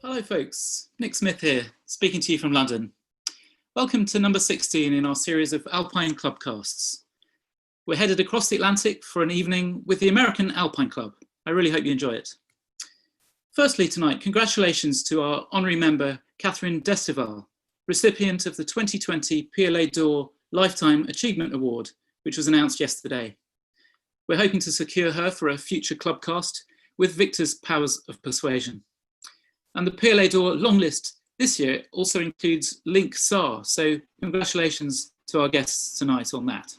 Hello folks, Nick Smith here, speaking to you from London. Welcome to number 16 in our series of Alpine ClubCasts. We're headed across the Atlantic for an evening with the American Alpine Club. I really hope you enjoy it. Firstly tonight, congratulations to our honorary member, Catherine Destival, recipient of the 2020 Piolets d'Or Lifetime Achievement Award, which was announced yesterday. We're hoping to secure her for a future ClubCast with Victor's powers of persuasion. And the Piolets d'Or long list this year also includes Link Sar, so congratulations to our guests tonight on that.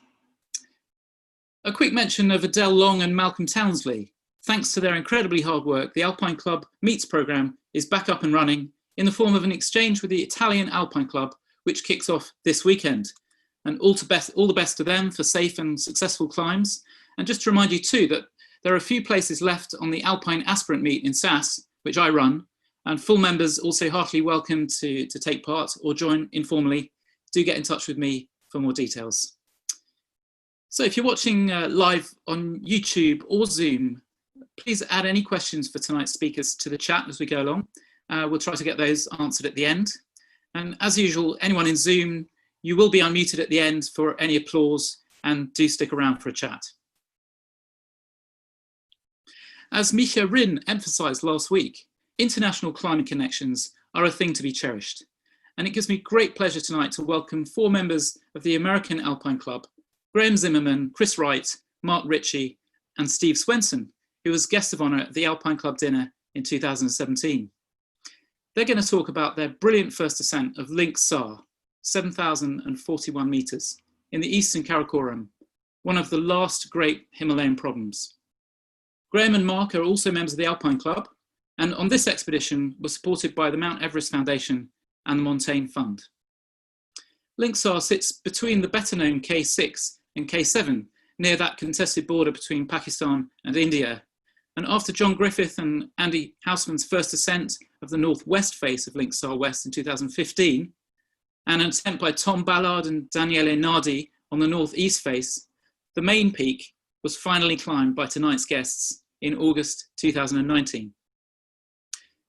A quick mention of Adele Long and Malcolm Townsley. Thanks to their incredibly hard work, the Alpine Club Meets programme is back up and running in the form of an exchange with the Italian Alpine Club, which kicks off this weekend. And all the best to them for safe and successful climbs. And just to remind you too that there are a few places left on the Alpine Aspirant Meet in SAS, which I run, and full members also heartily welcome to take part or join informally. Do get in touch with me for more details. So if you're watching live on YouTube or Zoom, please add any questions for tonight's speakers to the chat as we go along. We'll try to get those answered at the end. And as usual, anyone in Zoom, you will be unmuted at the end for any applause, and do stick around for a chat. As Micha Rin emphasised last week, international climbing connections are a thing to be cherished. And it gives me great pleasure tonight to welcome 4 members of the American Alpine Club, Graham Zimmerman, Chris Wright, Mark Richey, and Steve Swenson, who was guest of honour at the Alpine Club dinner in 2017. They're going to talk about their brilliant first ascent of Link Sar, 7,041 metres, in the Eastern Karakoram, one of the last great Himalayan problems. Graham and Mark are also members of the Alpine Club, and on this expedition were supported by the Mount Everest Foundation and the Montaigne Fund. Linxar sits between the better-known K6 and K7, near that contested border between Pakistan and India. And after John Griffith and Andy Houseman's first ascent of the northwest face of Linxar West in 2015, and an attempt by Tom Ballard and Daniele Nardi on the northeast face, the main peak was finally climbed by tonight's guests in August 2019.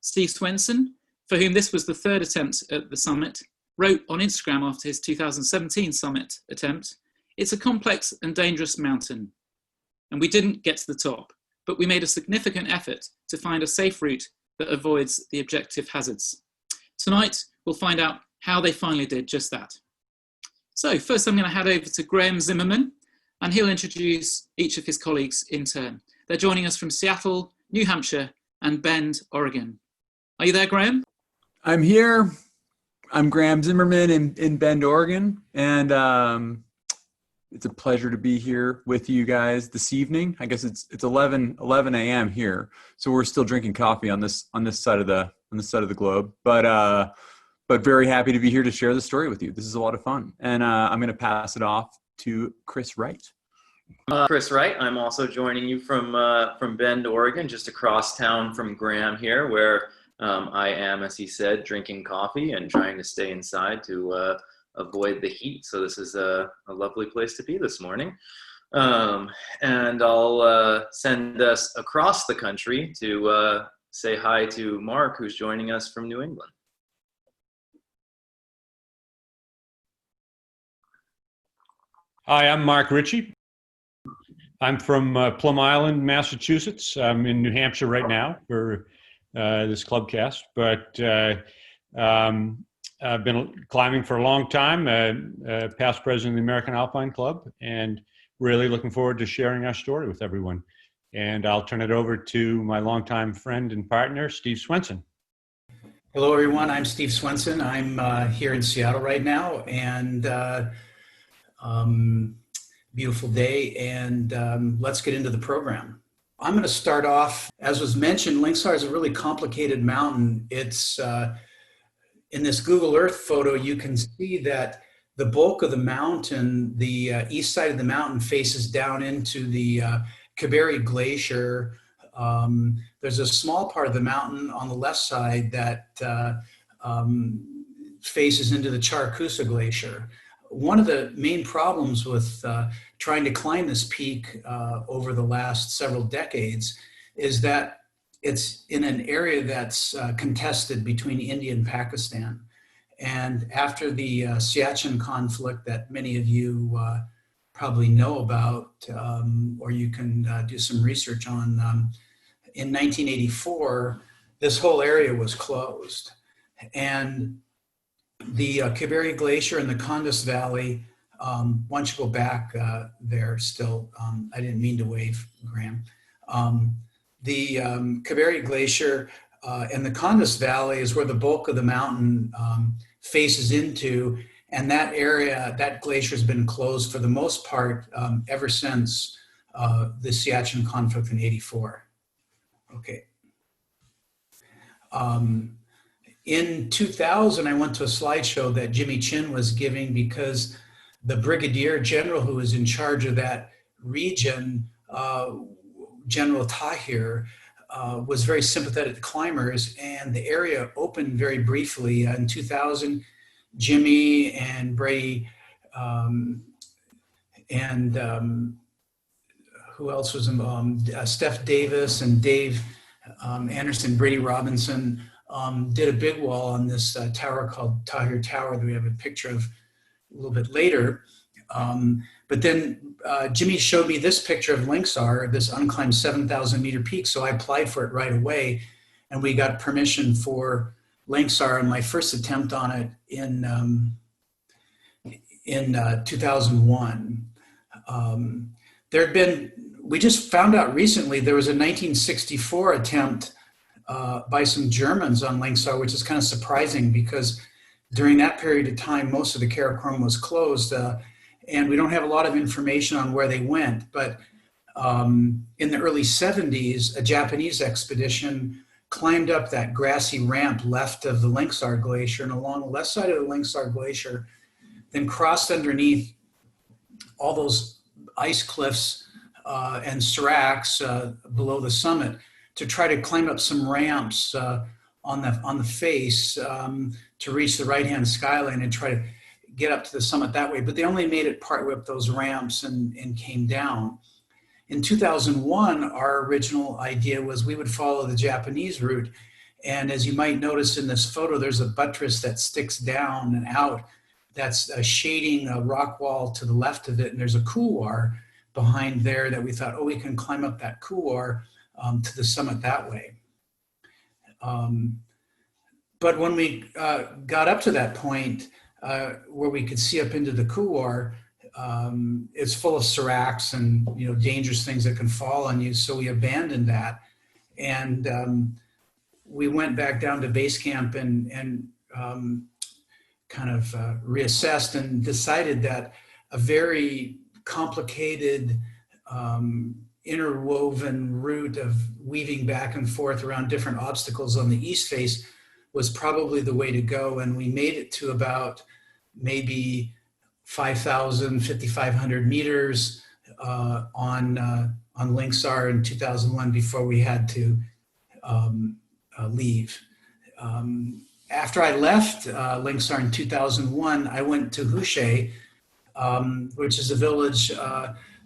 Steve Swenson, for whom this was the 3rd attempt at the summit, wrote on Instagram after his 2017 summit attempt, "It's a complex and dangerous mountain, and we didn't get to the top, but we made a significant effort to find a safe route that avoids the objective hazards." Tonight, we'll find out how they finally did just that. So first I'm going to hand over to Graham Zimmerman, and he'll introduce each of his colleagues in turn. They're joining us from Seattle, New Hampshire, and Bend, Oregon. Are you there, Graham? I'm here. I'm Graham Zimmerman in Bend, Oregon, and it's a pleasure to be here with you guys this evening. I guess it's 11 a.m. here, so we're still drinking coffee on this side of the globe. But very happy to be here to share the story with you. This is a lot of fun, and I'm going to pass it off to Chris Wright. Chris Wright. I'm also joining you from Bend, Oregon, just across town from Graham here, where I am, as he said, drinking coffee and trying to stay inside to avoid the heat. So this is a lovely place to be this morning. And I'll send us across the country to say hi to Mark, who's joining us from New England. Hi, I'm Mark Richey. I'm from Plum Island, Massachusetts. I'm in New Hampshire right now for this ClubCast, but I've been climbing for a long time, past president of the American Alpine Club, and really looking forward to sharing our story with everyone. And I'll turn it over to my longtime friend and partner, Steve Swenson. Hello, everyone. I'm Steve Swenson. I'm here in Seattle right now, and beautiful day, and let's get into the program. I'm going to start off, as was mentioned, Linxar is a really complicated mountain. It's in this Google Earth photo, you can see that the bulk of the mountain, the east side of the mountain, faces down into the Kiberi Glacier. There's a small part of the mountain on the left side that faces into the Charakusa Glacier. One of the main problems with trying to climb this peak over the last several decades is that it's in an area that's contested between India and Pakistan. And after the Siachen conflict that many of you probably know about, or you can do some research on, in 1984, this whole area was closed. And the Kiberi Glacier in the Kondus Valley, once you go back there still, I didn't mean to wave, Graham. The Kiberi Glacier and the Kondus Valley is where the bulk of the mountain faces into, and that area, that glacier has been closed for the most part ever since the Siachen conflict in '84. Okay. In 2000, I went to a slideshow that Jimmy Chin was giving because the brigadier general who was in charge of that region, General Tahir, was very sympathetic to climbers, and the area opened very briefly. In 2000, Jimmy and Brady and who else was involved? Steph Davis and Dave Anderson, Brady Robinson, did a big wall on this tower called Tahir Tower that we have a picture of a little bit later. But then Jimmy showed me this picture of Linxar, this unclimbed 7,000 meter peak. So I applied for it right away, and we got permission for Linxar in my first attempt on it in 2001. There had been, we just found out recently, there was a 1964 attempt by some Germans on Linxar, which is kind of surprising because during that period of time, most of the Karakoram was closed, and we don't have a lot of information on where they went. But in the early 70s, a Japanese expedition climbed up that grassy ramp left of the Linxar Glacier and along the left side of the Linxar Glacier, then crossed underneath all those ice cliffs and seracs below the summit to try to climb up some ramps on the face to reach the right-hand skyline and try to get up to the summit that way. But they only made it partway up those ramps and came down. In 2001, our original idea was we would follow the Japanese route. And as you might notice in this photo, there's a buttress that sticks down and out that's shading a rock wall to the left of it. And there's a couloir behind there that we thought, oh, we can climb up that couloir to the summit that way. But when we got up to that point where we could see up into the couloir, it's full of seracs and dangerous things that can fall on you. So we abandoned that, and we went back down to base camp and kind of reassessed and decided that a very complicated interwoven route of weaving back and forth around different obstacles on the east face was probably the way to go. And we made it to about maybe 5,000, 5,500 meters on Linxar in 2001 before we had to leave. After I left Linxar in 2001, I went to Hushe, which is a village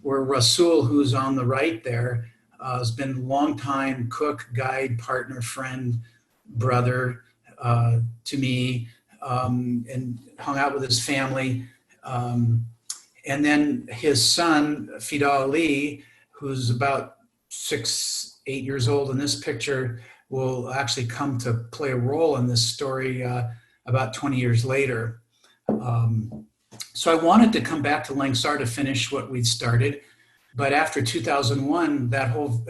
where Rasul, who's on the right there, has been a longtime cook, guide, partner, friend, brother to me, and hung out with his family. And then his son, Fida Ali, who's about 6, 8 years old in this picture, will actually come to play a role in this story about 20 years later. So I wanted to come back to Linxar to finish what we'd started. But after 2001, that whole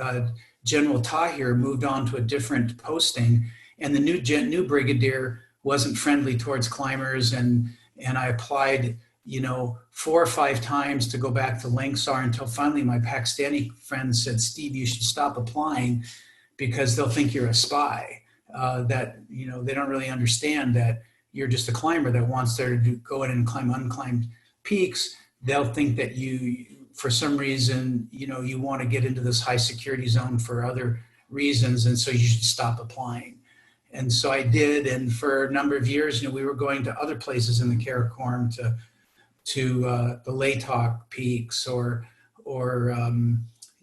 General Tahir moved on to a different posting, and the new brigadier wasn't friendly towards climbers, and I applied 4 or 5 times to go back to Linxar until finally my Pakistani friend said, Steve, you should stop applying because they'll think you're a spy, that they don't really understand that you're just a climber that wants to go in and climb unclimbed peaks. They'll think that you, for some reason, you want to get into this high security zone for other reasons, and so you should stop applying. And so I did, and for a number of years, we were going to other places in the Karakoram to the Laytok peaks or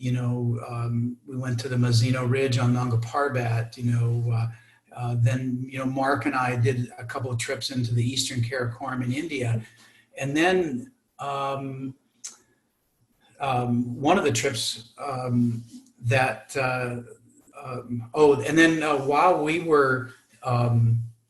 We went to the Mazino Ridge on Nanga Parbat. Then Mark and I did a couple of trips into the Eastern Karakoram in India, and then one of the trips while we were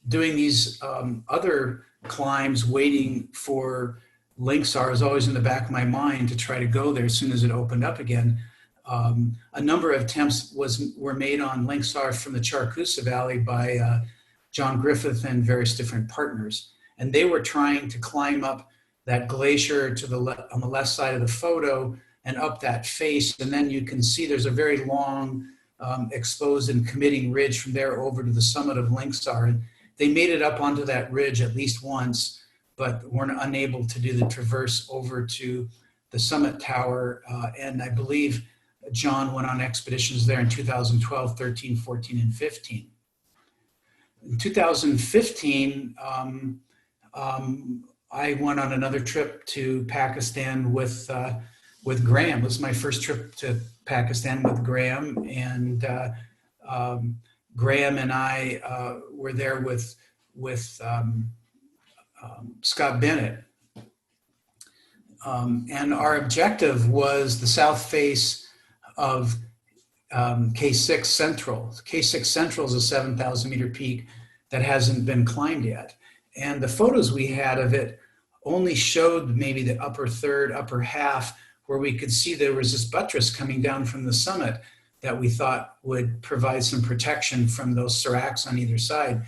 doing these other climbs, waiting for Linxar, was always in the back of my mind to try to go there as soon as it opened up again. A number of attempts were made on Linxar from the Charakusa Valley by John Griffith and various different partners, and they were trying to climb up that glacier on the left side of the photo and up that face, and then you can see there's a very long exposed and committing ridge from there over to the summit of Linxar. And they made it up onto that ridge at least once, but weren't unable to do the traverse over to the summit tower. And I believe John went on expeditions there in 2012, 13, 14, and 15. In 2015, I went on another trip to Pakistan with Graham. It was my first trip to Pakistan with Graham, and Graham and I were there with Scott Bennett. And our objective was the south face of K6 Central. K6 Central is a 7,000 meter peak that hasn't been climbed yet. And the photos we had of it only showed maybe the upper third, upper half, where we could see there was this buttress coming down from the summit that we thought would provide some protection from those seracs on either side.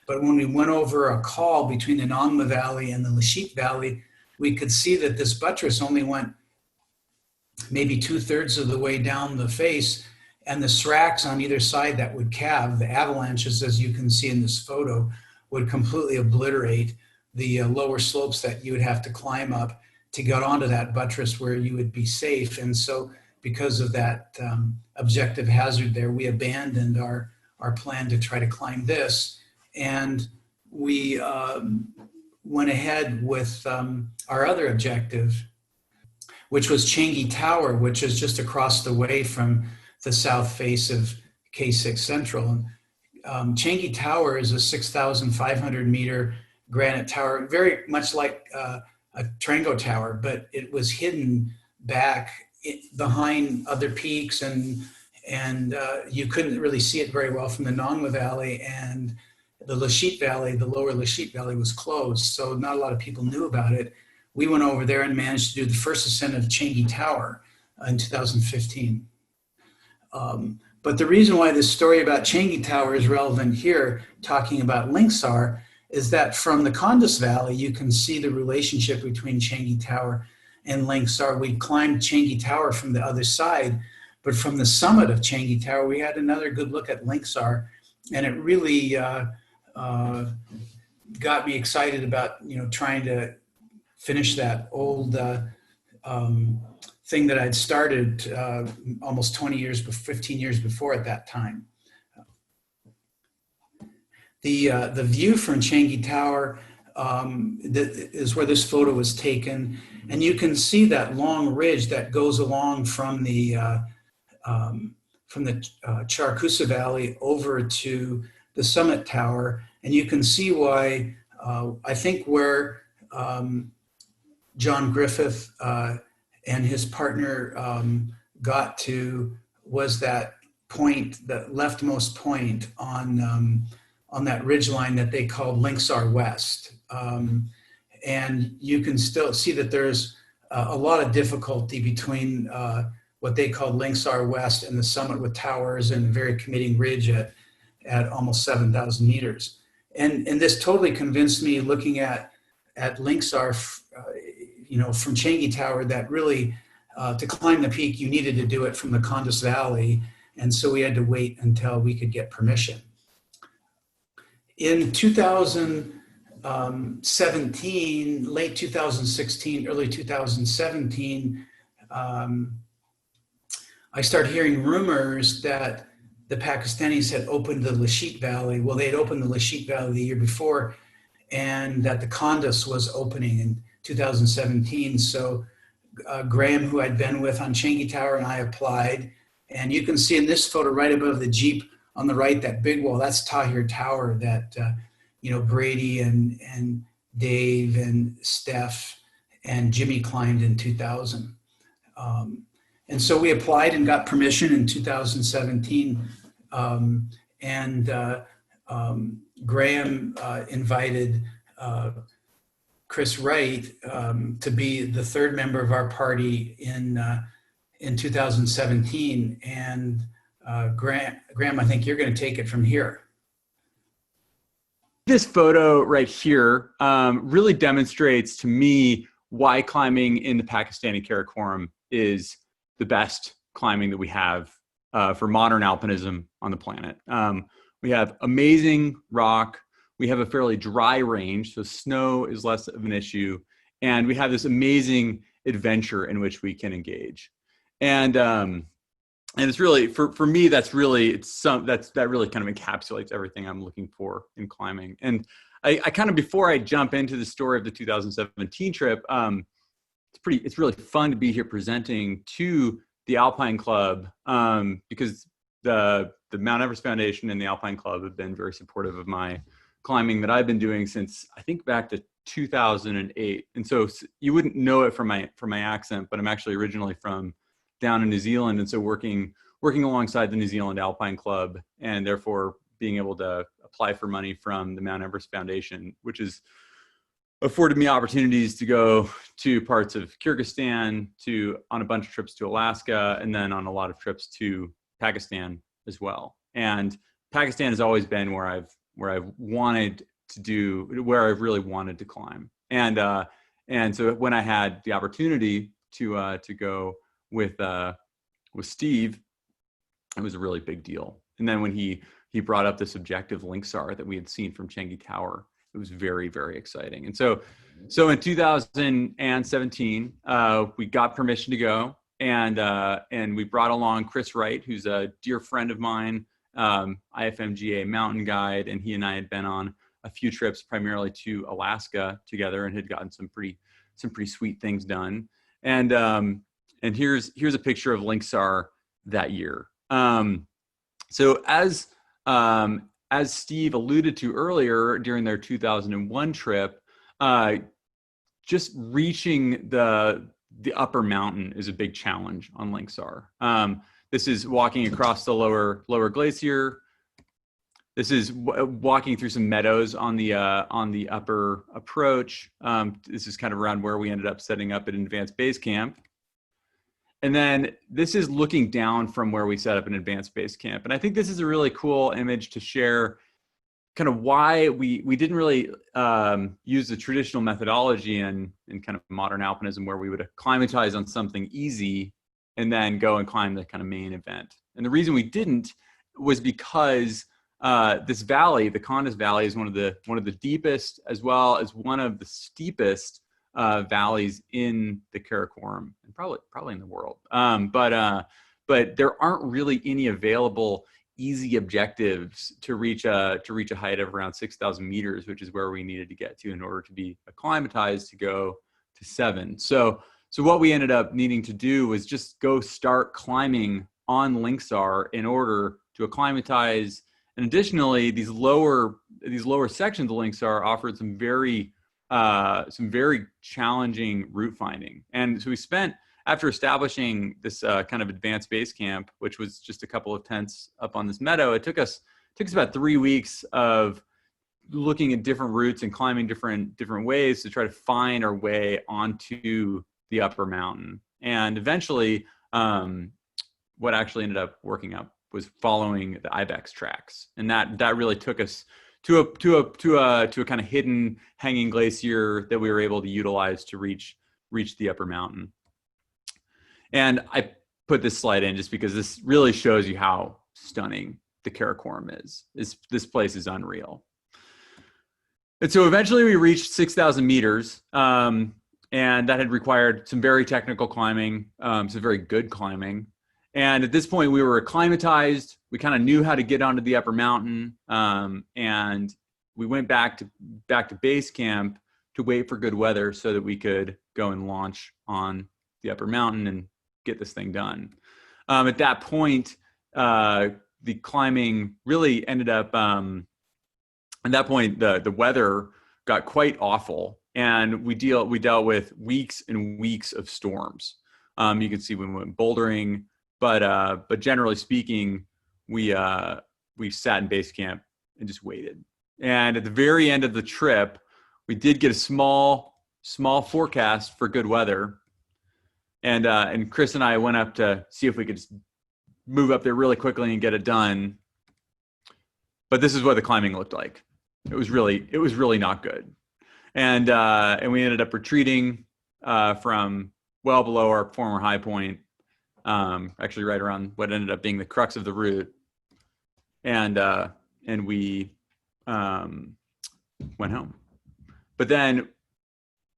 But when we went over a col between the Nangma Valley and the Lashit Valley, we could see that this buttress only went maybe 2/3 of the way down the face, and the seracs on either side that would calve, the avalanches, as you can see in this photo, would completely obliterate the lower slopes that you would have to climb up to get onto that buttress where you would be safe. And so because of that objective hazard there, we abandoned our plan to try to climb this. And we went ahead with our other objective, which was Changi Tower, which is just across the way from the south face of K6 Central. Changi Tower is a 6,500 meter granite tower, very much like a Trango Tower, but it was hidden back behind other peaks, and you couldn't really see it very well from the Nangma Valley, and the Lashit Valley, the lower Lashit Valley, was closed, so not a lot of people knew about it. We went over there and managed to do the first ascent of Changi Tower in 2015. But the reason why this story about Changi Tower is relevant here, talking about Linxar, is that from the Kondus Valley, you can see the relationship between Changi Tower and Linxar. We climbed Changi Tower from the other side, but from the summit of Changi Tower, we had another good look at Linxar, and it really got me excited about trying to finish that old thing that I'd started almost 15 years before at that time. The view from Changi Tower is where this photo was taken, and you can see that long ridge that goes along from the Charakusa Valley over to the summit tower, and you can see why I think where John Griffith and his partner got to was that point, the leftmost point on that ridgeline that they called Linxar West. And you can still see that there's a lot of difficulty between what they called Linxar West and the summit with towers and a very committing ridge at almost 7,000 meters. And this totally convinced me, looking at Linxar, from Changi Tower, that really to climb the peak, you needed to do it from the Kondus Valley. And so we had to wait until we could get permission. In 2017, late 2016, early 2017, I started hearing rumors that the Pakistanis had opened the Lashit Valley. Well, they had opened the Lashit Valley the year before, and that the Kondus was opening in 2017. So Graham, who I'd been with on Changi Tower, and I applied. And you can see in this photo right above the Jeep on the right, that big wall, that's Tahir Tower that, Brady and Dave and Steph and Jimmy climbed in 2000. And so we applied and got permission in 2017. Graham invited Chris Wright to be the third member of our party in 2017. And Graham, I think you're going to take it from here. This photo right here really demonstrates to me why climbing in the Pakistani Karakoram is the best climbing that we have for modern alpinism on the planet. We have amazing rock. We have a fairly dry range, so snow is less of an issue. And we have this amazing adventure in which we can engage. And it's really, for me, that really kind of encapsulates everything I'm looking for in climbing. And I kind of, before I jump into the story of the 2017 trip, it's really fun to be here presenting to the Alpine Club, because the Mount Everest Foundation and the Alpine Club have been very supportive of my climbing that I've been doing since, I think, back to 2008. And so you wouldn't know it from my accent, but I'm actually originally from down in New Zealand, and so working alongside the New Zealand Alpine Club, and therefore being able to apply for money from the Mount Everest Foundation, which has afforded me opportunities to go to parts of Kyrgyzstan, on a bunch of trips to Alaska, and then on a lot of trips to Pakistan as well. And Pakistan has always been where I've really wanted to climb. And so when I had the opportunity to go with Steve, it was a really big deal. And then when he brought up this objective Linxar that we had seen from Changi Tower, it was very, very exciting. And so in 2017, we got permission to go, and we brought along Chris Wright, who's a dear friend of mine, IFMGA mountain guide, and he and I had been on a few trips, primarily to Alaska together, and had gotten some pretty sweet things done. And here's a picture of Linxar that year. So as Steve alluded to earlier during their 2001 trip, just reaching the upper mountain is a big challenge on Linxar. This is walking across the lower glacier. This is walking through some meadows on the upper approach. This is kind of around where we ended up setting up an advanced base camp. And then this is looking down from where we set up an advanced base camp. And I think this is a really cool image to share kind of why we didn't really use the traditional methodology in kind of modern alpinism, where we would acclimatize on something easy and then go and climb the kind of main event. And the reason we didn't was because this valley, the Condas Valley, is one of the deepest as well as one of the steepest valleys in the Karakoram, and probably in the world. But there aren't really any available easy objectives to reach a height of around 6,000 meters, which is where we needed to get to in order to be acclimatized to go to 7. So what we ended up needing to do was just go start climbing on Linxar in order to acclimatize. And additionally, these lower sections of Linxar offered some very challenging route finding. And so we spent, after establishing this kind of advanced base camp, which was just a couple of tents up on this meadow, it took us about 3 weeks of looking at different routes and climbing different ways to try to find our way onto the upper mountain. And eventually, what actually ended up working out was following the Ibex tracks, and that really took us to a kind of hidden hanging glacier that we were able to utilize to reach the upper mountain. And I put this slide in just because this really shows you how stunning the Karakoram is. This place is unreal. And so eventually we reached 6,000 meters, and that had required some very technical climbing, some very good climbing. And at this point we were acclimatized. We kind of knew how to get onto the upper mountain, and we went back to base camp to wait for good weather so that we could go and launch on the upper mountain and get this thing done. At that point, the climbing really ended up, at that point, the weather got quite awful, and we dealt with weeks and weeks of storms. You can see we went bouldering, but generally speaking, we sat in base camp and just waited. And at the very end of the trip, we did get a small forecast for good weather, and Chris and I went up to see if we could just move up there really quickly and get it done. But this is what the climbing looked like. It was really not good, and we ended up retreating from well below our former high point, actually right around what ended up being the crux of the route, and we went home. But then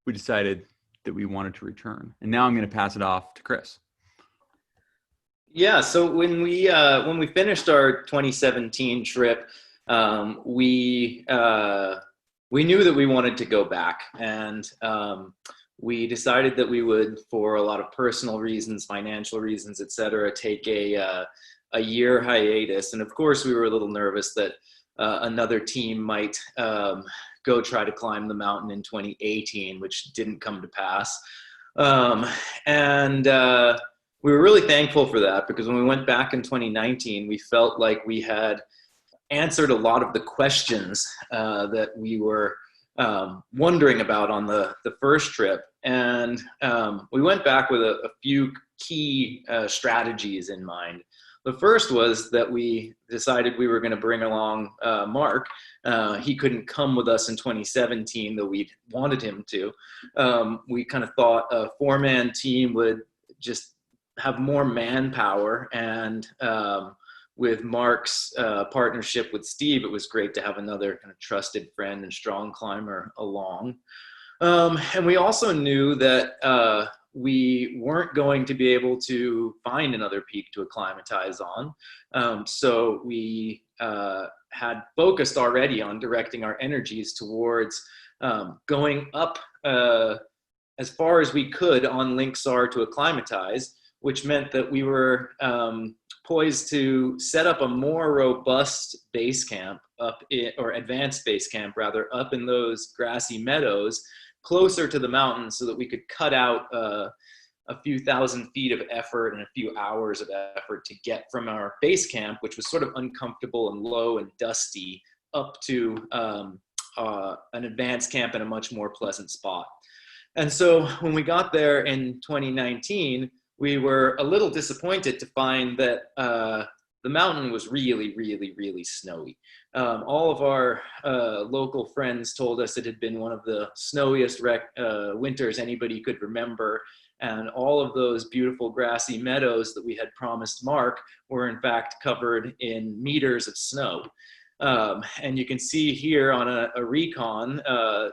we decided that we wanted to return, and now I'm going to pass it off to Chris. Yeah. So when we finished our 2017 trip, we knew that we wanted to go back, and we decided that we would, for a lot of personal reasons, financial reasons, et cetera, take a year hiatus. And of course, we were a little nervous that another team might go try to climb the mountain in 2018, which didn't come to pass. We were really thankful for that, because when we went back in 2019, we felt like we had answered a lot of the questions that we were wondering about on the first trip. And we went back with a few key strategies in mind. The first was that we decided we were going to bring along Mark. He couldn't come with us in 2017, though we wanted him to. We kind of thought a 4-man team would just have more manpower, and with Mark's partnership with Steve, it was great to have another kind of trusted friend and strong climber along. And we also knew that we weren't going to be able to find another peak to acclimatize on. So we had focused already on directing our energies towards going up as far as we could on Link Sar to acclimatize, which meant that we were poised to set up a more robust base camp or advanced base camp rather, up in those grassy meadows closer to the mountain, so that we could cut out a few thousand feet of effort and a few hours of effort to get from our base camp, which was sort of uncomfortable and low and dusty, up to an advanced camp in a much more pleasant spot. And so when we got there in 2019, we were a little disappointed to find that the mountain was really, really, really snowy. All of our local friends told us it had been one of the snowiest winters anybody could remember. And all of those beautiful grassy meadows that we had promised Mark were in fact covered in meters of snow. And you can see here on a recon,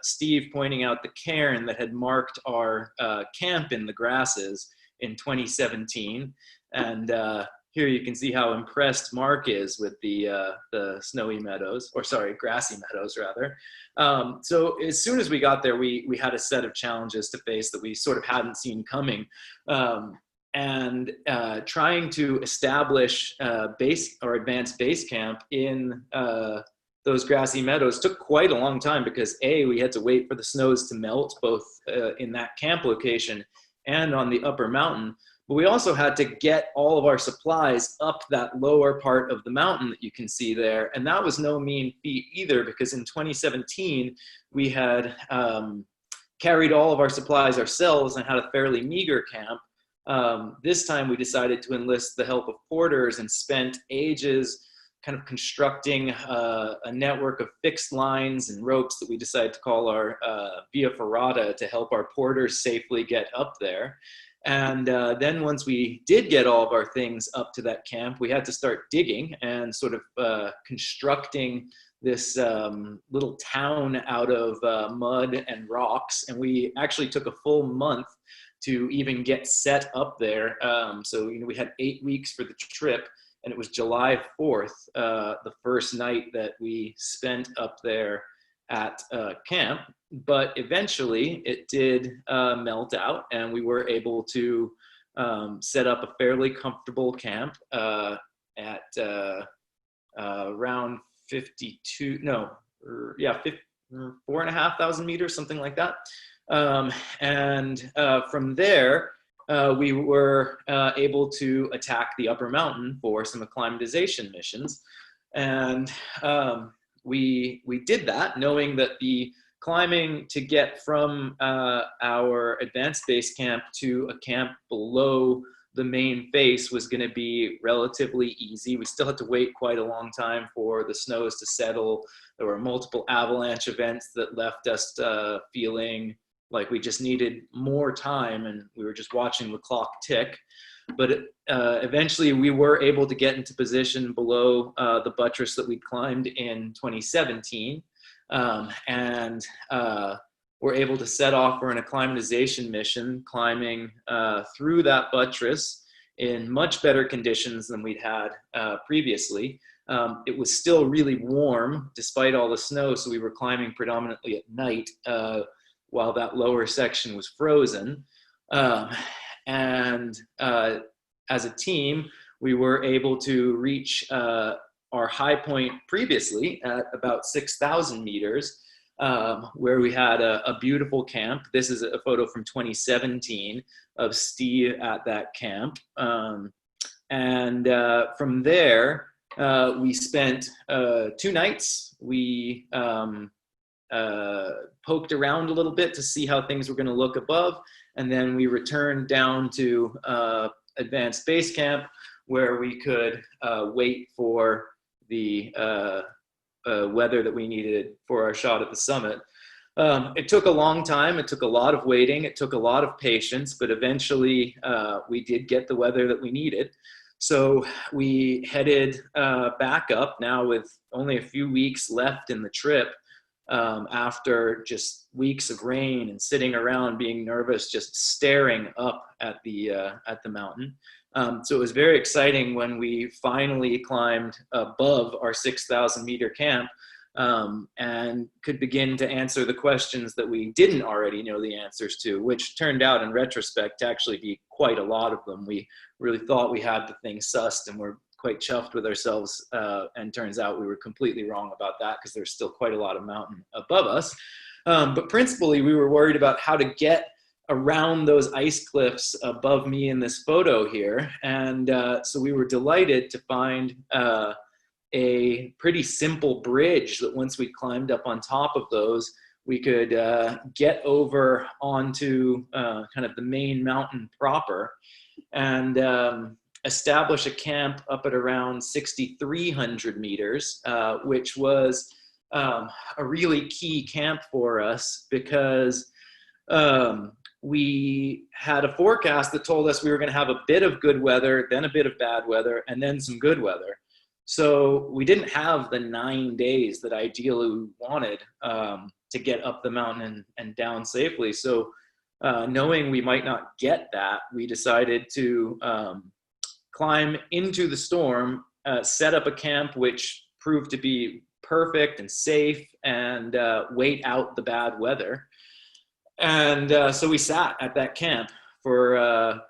Steve pointing out the cairn that had marked our camp in the grasses in 2017. And here you can see how impressed Mark is with the snowy meadows, or sorry, grassy meadows rather. So as soon as we got there, we had a set of challenges to face that we sort of hadn't seen coming. And trying to establish base or advanced base camp in those grassy meadows took quite a long time, because we had to wait for the snows to melt, both in that camp location and on the upper mountain. But we also had to get all of our supplies up that lower part of the mountain that you can see there. And that was no mean feat either, because in 2017, we had carried all of our supplies ourselves and had a fairly meager camp. This time we decided to enlist the help of porters and spent ages kind of constructing a network of fixed lines and ropes that we decided to call our via ferrata, to help our porters safely get up there. And then once we did get all of our things up to that camp, we had to start digging and sort of constructing this little town out of mud and rocks. And we actually took a full month to even get set up there. So we had 8 weeks for the trip, and it was July 4th, the first night that we spent up there at camp, but eventually it did melt out, and we were able to set up a fairly comfortable camp at around 4,500 meters, something like that. And from there, we were able to attack the upper mountain for some acclimatization missions. And we did that knowing that the climbing to get from our advanced base camp to a camp below the main face was going to be relatively easy. We still had to wait quite a long time for the snows to settle. There were multiple avalanche events that left us feeling like we just needed more time, and we were just watching the clock tick. But eventually we were able to get into position below the buttress that we climbed in 2017, and we're able to set off for an acclimatization mission, climbing through that buttress in much better conditions than we'd had previously. It was still really warm despite all the snow, so we were climbing predominantly at night while that lower section was frozen. And as a team, we were able to reach our high point previously at about 6,000 meters, where we had a beautiful camp. This is a photo from 2017 of Steve at that camp. And from there, we spent 2 nights. We poked around a little bit to see how things were going to look above. And then we returned down to advanced base camp, where we could wait for the weather that we needed for our shot at the summit. It took a long time. It took a lot of waiting. It took a lot of patience, but eventually we did get the weather that we needed. So we headed back up now with only a few weeks left in the trip, after just weeks of rain and sitting around being nervous, just staring up at the mountain. So it was very exciting when we finally climbed above our 6,000 meter camp, and could begin to answer the questions that we didn't already know the answers to, which turned out in retrospect to actually be quite a lot of them. We really thought we had the thing sussed and were quite chuffed with ourselves, and turns out we were completely wrong about that, because there's still quite a lot of mountain above us. But principally, we were worried about how to get around those ice cliffs above me in this photo here. And so we were delighted to find a pretty simple bridge that once we climbed up on top of those, we could get over onto kind of the main mountain proper, and establish a camp up at around 6,300 meters, which was a really key camp for us, because we had a forecast that told us we were going to have a bit of good weather, then a bit of bad weather, and then some good weather. So we didn't have the 9 days that ideally we wanted to get up the mountain and down safely. So knowing we might not get that, we decided to climb into the storm, set up a camp which proved to be perfect and safe, and wait out the bad weather. And so we sat at that camp for a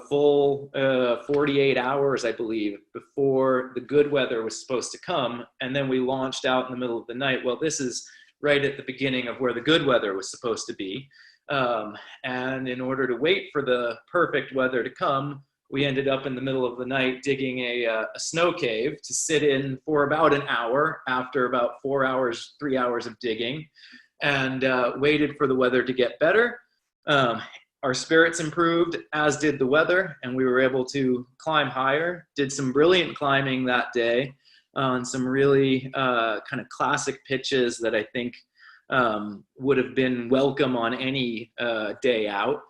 full 48 hours, I believe, before the good weather was supposed to come. And then we launched out in the middle of the night. Well, this is right at the beginning of where the good weather was supposed to be. And in order to wait for the perfect weather to come, we ended up in the middle of the night digging a snow cave to sit in for about an hour after about 3 hours of digging, and waited for the weather to get better. Our spirits improved, as did the weather, and we were able to climb higher. Did some brilliant climbing that day on some really kind of classic pitches that I think would have been welcome on any day out.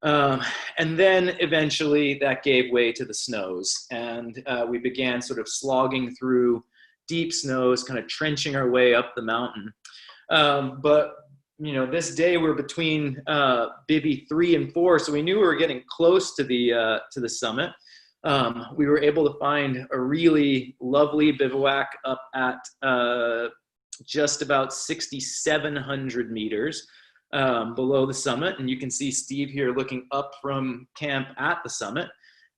And then eventually that gave way to the snows, and we began sort of slogging through deep snows, kind of trenching our way up the mountain. But you know, this day we're between Bibby 3 and 4, so we knew we were getting close to the summit. We were able to find a really lovely bivouac up at just about 6,700 meters below the summit. And you can see Steve here looking up from camp at the summit.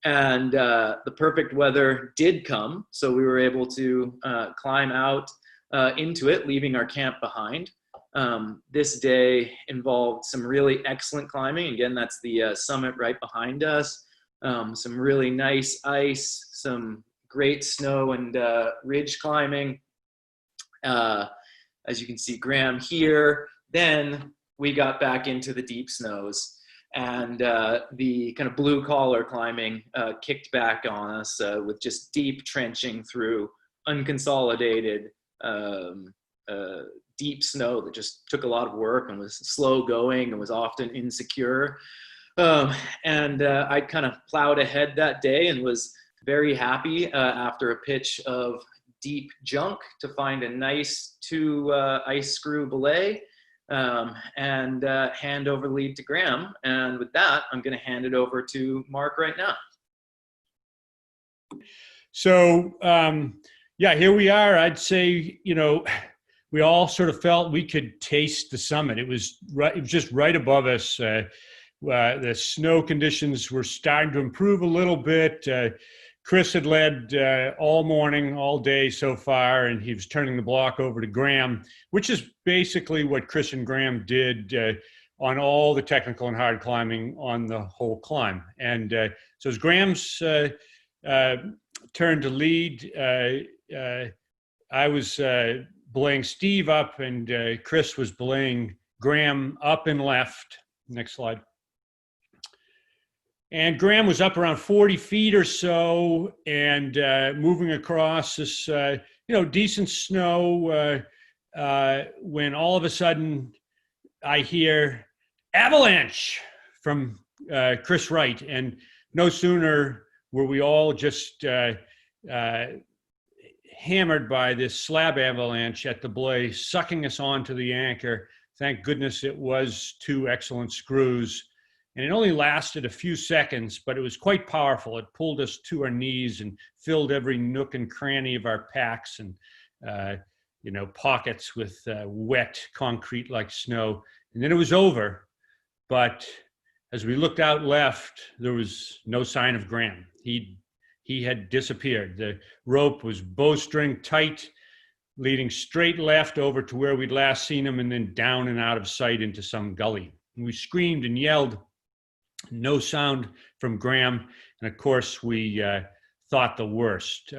And the perfect weather did come, so we were able to climb out into it, leaving our camp behind. This day involved some really excellent climbing. Again, that's the summit right behind us. Some really nice ice, some great snow and ridge climbing. As you can see, Graham here. Then we got back into the deep snows. And the kind of blue collar climbing kicked back on us with just deep trenching through unconsolidated deep snow that just took a lot of work and was slow going and was often insecure. I kind of plowed ahead that day and was very happy after a pitch of deep junk to find a nice 2 ice screw belay. And hand over the lead to Graham. And with that, I'm going to hand it over to Mark right now. So, yeah, here we are. I'd say, you know, we all sort of felt we could taste the summit. It was just right above us. The snow conditions were starting to improve a little bit. Chris had led all morning, all day so far, and he was turning the block over to Graham, which is basically what Chris and Graham did on all the technical and hard climbing on the whole climb. And so as Graham's turn to lead, I was belaying Steve up, and Chris was belaying Graham up and left. Next slide. And Graham was up around 40 feet or so, and moving across this, decent snow, when all of a sudden I hear avalanche from Chris Wright. And no sooner were we all just hammered by this slab avalanche at the belay, sucking us onto the anchor. Thank goodness it was 2 excellent screws. And it only lasted a few seconds, but it was quite powerful. It pulled us to our knees and filled every nook and cranny of our packs and, pockets with wet concrete like snow. And then it was over. But as we looked out left, there was no sign of Graham. He had disappeared. The rope was bowstring tight, leading straight left over to where we'd last seen him, and then down and out of sight into some gully. And we screamed and yelled. No sound from Graham, and of course we thought the worst.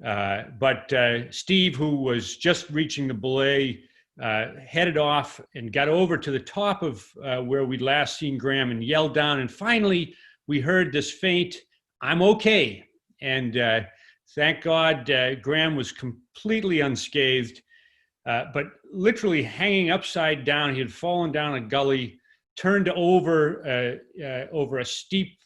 But Steve, who was just reaching the belay, headed off and got over to the top of where we'd last seen Graham and yelled down. And finally, we heard this faint, "I'm okay." And thank God Graham was completely unscathed, but literally hanging upside down. He had fallen down a gully, turned over a steep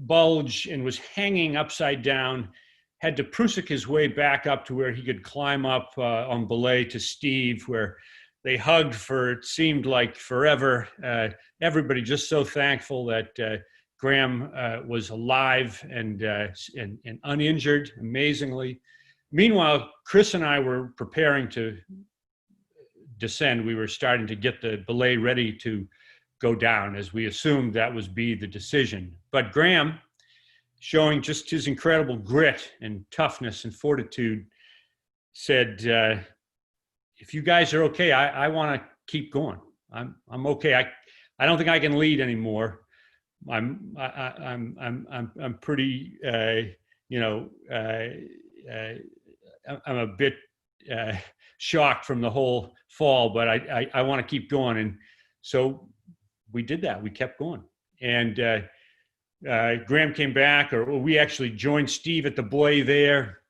bulge, and was hanging upside down, had to prusik his way back up to where he could climb up on belay to Steve, where they hugged for, it seemed like forever. Everybody just so thankful that Graham was alive and uninjured, amazingly. Meanwhile, Chris and I were preparing to descend. We were starting to get the belay ready to go down, as we assumed that was be the decision. But Graham, showing just his incredible grit and toughness and fortitude, said, "If you guys are okay, I want to keep going. I'm okay. I don't think I can lead anymore. I'm pretty I'm a bit shocked from the whole fall, but I want to keep going." And so we did that. We kept going. And Graham came back, or we actually joined Steve at the belay there.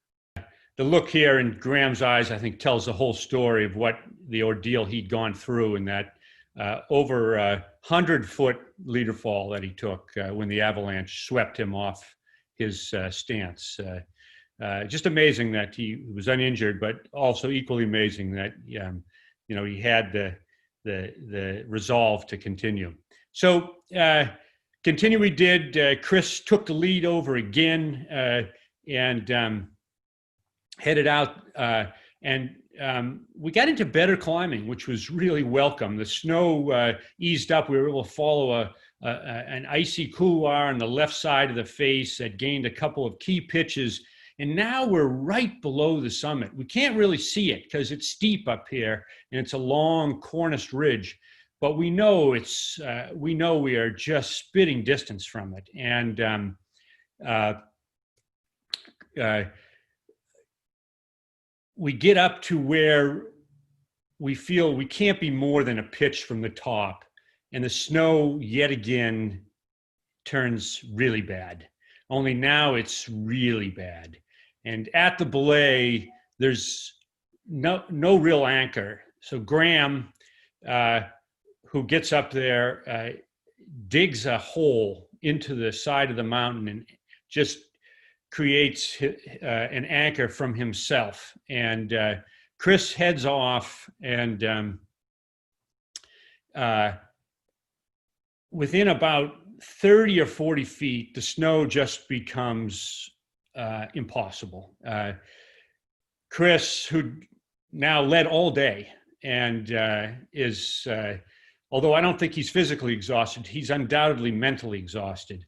The look here in Graham's eyes, I think, tells the whole story of what the ordeal he'd gone through in that over 100-foot leader fall that he took when the avalanche swept him off his stance. Just amazing that he was uninjured, but also equally amazing that he had the resolve to continue. So continue we did. Chris took the lead over again and headed out And we got into better climbing, which was really welcome. The snow eased up. We were able to follow an icy couloir on the left side of the face that gained a couple of key pitches. And now we're right below the summit. We can't really see it because it's steep up here and it's a long corniced ridge, but we know we are just spitting distance from it. And we get up to where we feel we can't be more than a pitch from the top, and the snow yet again turns really bad. Only now it's really bad. And at the belay, there's no real anchor. So Graham, who gets up there, digs a hole into the side of the mountain and just creates an anchor from himself. And Chris heads off, and within about 30 or 40 feet, the snow just becomes impossible. Chris, who now led all day and is, although I don't think he's physically exhausted, he's undoubtedly mentally exhausted.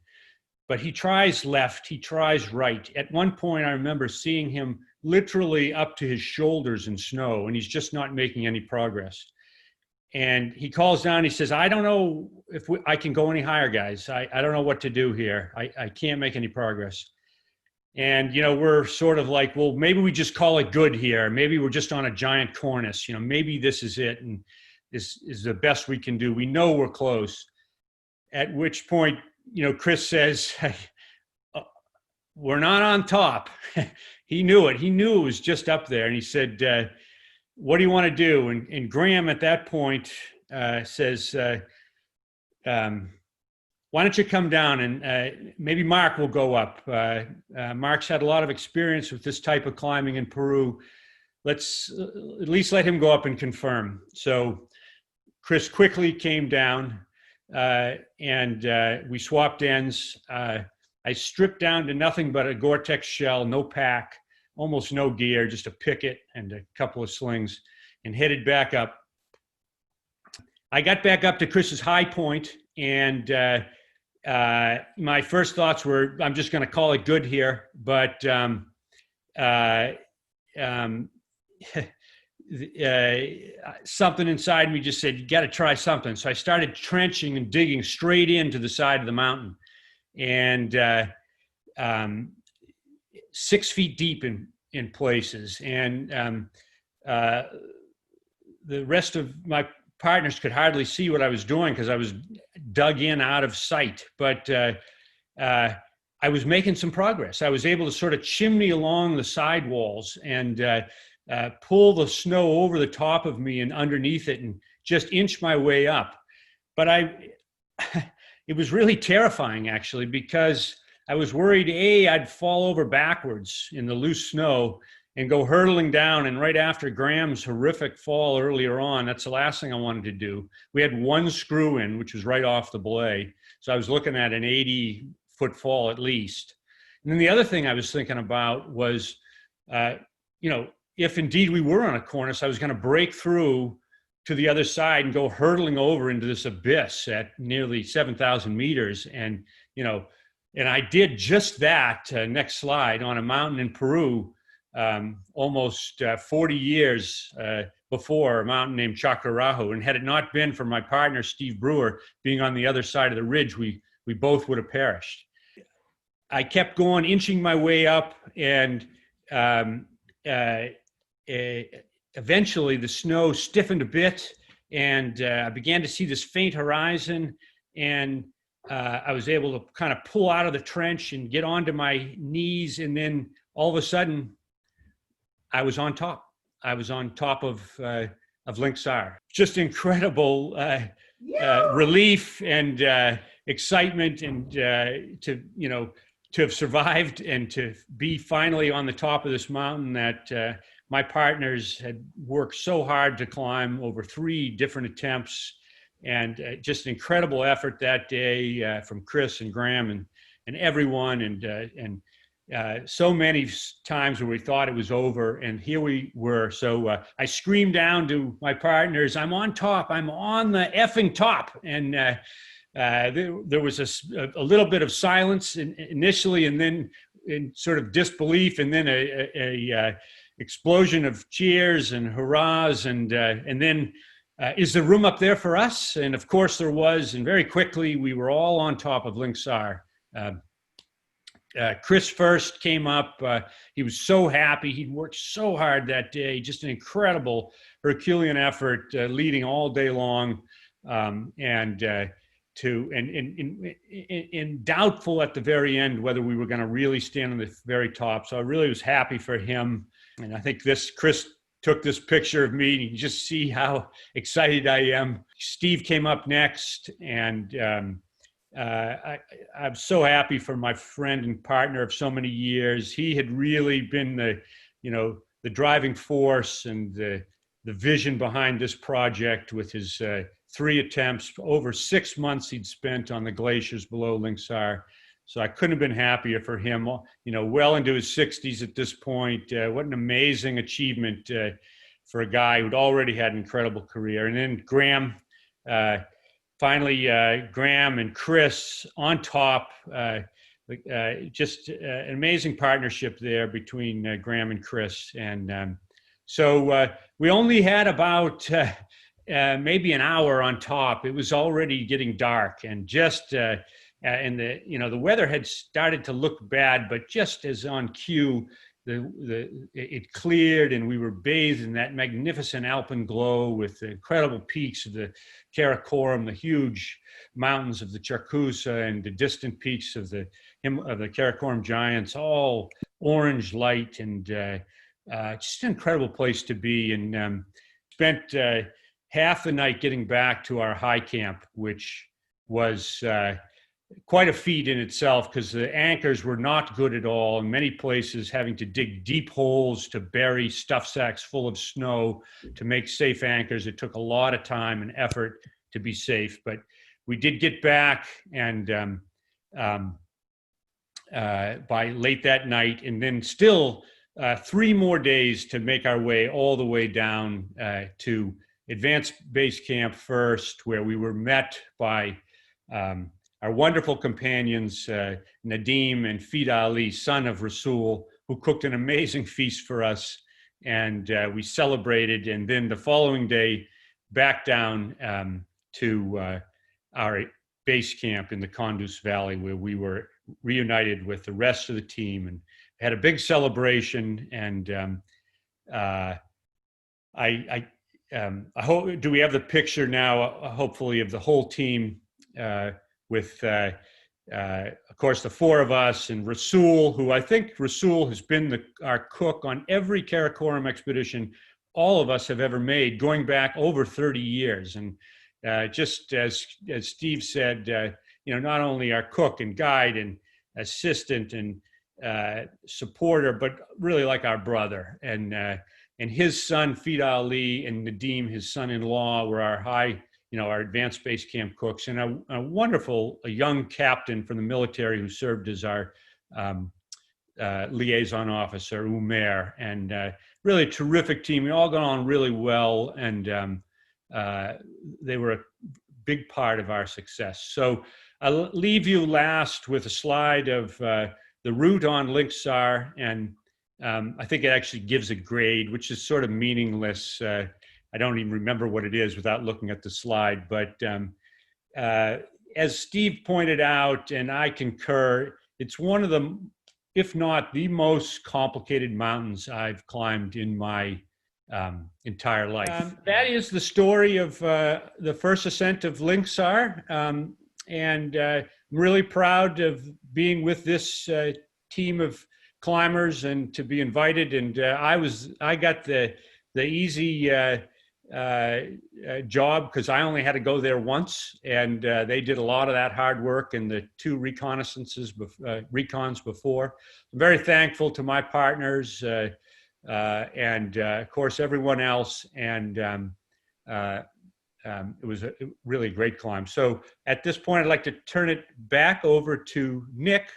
But he tries left, he tries right. At one point, I remember seeing him literally up to his shoulders in snow, and he's just not making any progress. And he calls down, he says, I don't know if I can go any higher, guys. I don't know what to do here. I can't make any progress. And, we're sort of like, well, maybe we just call it good here. Maybe we're just on a giant cornice. Maybe this is it, and this is the best we can do. We know we're close. At which point, Chris says, hey, we're not on top. He knew it. He knew it was just up there. And he said, what do you want to do? And Graham at that point says, why don't you come down and maybe Mark will go up. Mark's had a lot of experience with this type of climbing in Peru. Let's at least let him go up and confirm. So Chris quickly came down. And we swapped ends. I stripped down to nothing but a Gore-Tex shell, no pack, almost no gear, just a picket and a couple of slings, and headed back up. I got back up to Chris's high point, and my first thoughts were, I'm just going to call it good here, but something inside me just said, you got to try something. So I started trenching and digging straight into the side of the mountain, and 6 feet deep in places. And the rest of my partners could hardly see what I was doing because I was dug in out of sight. But I was making some progress. I was able to sort of chimney along the side walls and pull the snow over the top of me and underneath it and just inch my way up. But it was really terrifying, actually, because I was worried, I'd fall over backwards in the loose snow and go hurtling down. And right after Graham's horrific fall earlier on, that's the last thing I wanted to do. We had one screw in, which was right off the belay. So I was looking at an 80-foot fall at least. And then the other thing I was thinking about was, if indeed we were on a cornice, I was going to break through to the other side and go hurtling over into this abyss at nearly 7,000 meters. And, and I did just that, next slide, on a mountain in Peru, almost 40 years before, a mountain named Chacarajo. And had it not been for my partner, Steve Brewer, being on the other side of the ridge, we both would have perished. I kept going, inching my way up, and eventually the snow stiffened a bit, and I began to see this faint horizon, and I was able to kind of pull out of the trench and get onto my knees, and then all of a sudden I was on top. I was on top of Link Sar. Just incredible relief and excitement, and to have survived and to be finally on the top of this mountain that my partners had worked so hard to climb over 3 different attempts, and just an incredible effort that day from Chris and Graham and everyone, and so many times where we thought it was over, and here we were. So I screamed down to my partners, "I'm on top! I'm on the effing top!" And there was a little bit of silence initially, and then in sort of disbelief, and then a explosion of cheers and hurrahs, and then is the room up there for us? And of course there was, and very quickly we were all on top of Linxar. Chris first came up. He was so happy. He'd worked so hard that day, just an incredible Herculean effort, leading all day long, and doubtful at the very end whether we were going to really stand on the very top. So I really was happy for him. And I think Chris took this picture of me, and you can just see how excited I am. Steve came up next, and I'm so happy for my friend and partner of so many years. He had really been the driving force and the vision behind this project with his 3 attempts. Over 6 months he'd spent on the glaciers below Linxar. So I couldn't have been happier for him, well into his 60s at this point. What an amazing achievement for a guy who'd already had an incredible career. And then Graham, finally, Graham and Chris on top, just an amazing partnership there between Graham and Chris. And so we only had about maybe an hour on top. It was already getting dark, and just and the weather had started to look bad, but just as on cue, it cleared, and we were bathed in that magnificent alpine glow with the incredible peaks of the Karakoram, the huge mountains of the Charcusa, and the distant peaks of the Karakoram Giants, all orange light, and just an incredible place to be. And spent half the night getting back to our high camp, which was quite a feat in itself, because the anchors were not good at all. In many places, having to dig deep holes to bury stuff sacks full of snow to make safe anchors. It took a lot of time and effort to be safe, but we did get back, and by late that night, and then still 3 more days to make our way all the way down to Advanced Base Camp first, where we were met by our wonderful companions, Nadim and Fida Ali, son of Rasul, who cooked an amazing feast for us. And we celebrated. And then the following day, back down to our base camp in the Kunduz Valley, where we were reunited with the rest of the team and had a big celebration. And I hope, do we have the picture now, hopefully, of the whole team, with, of course, the 4 of us, and Rasul, who I think Rasul has been our cook on every Karakoram expedition all of us have ever made, going back over 30 years. And just as Steve said, not only our cook and guide and assistant and supporter, but really like our brother. And his son, Fida Ali, and Nadim, his son-in-law, were our advanced base camp cooks, and a wonderful young captain from the military who served as our liaison officer, Umair, and really a terrific team. We all got on really well, and they were a big part of our success. So I'll leave you last with a slide of the route on Linxar, and I think it actually gives a grade, which is sort of meaningless. I don't even remember what it is without looking at the slide. But as Steve pointed out, and I concur, it's one of the, if not the most complicated mountains I've climbed in my entire life. That is the story of the first ascent of Linxar. And I'm really proud of being with this team of climbers and to be invited. And I got the easy job, because I only had to go there once, and they did a lot of that hard work in the 2 recons before. I'm very thankful to my partners and of course everyone else, and it was a really great climb. So at this point, I'd like to turn it back over to Nick,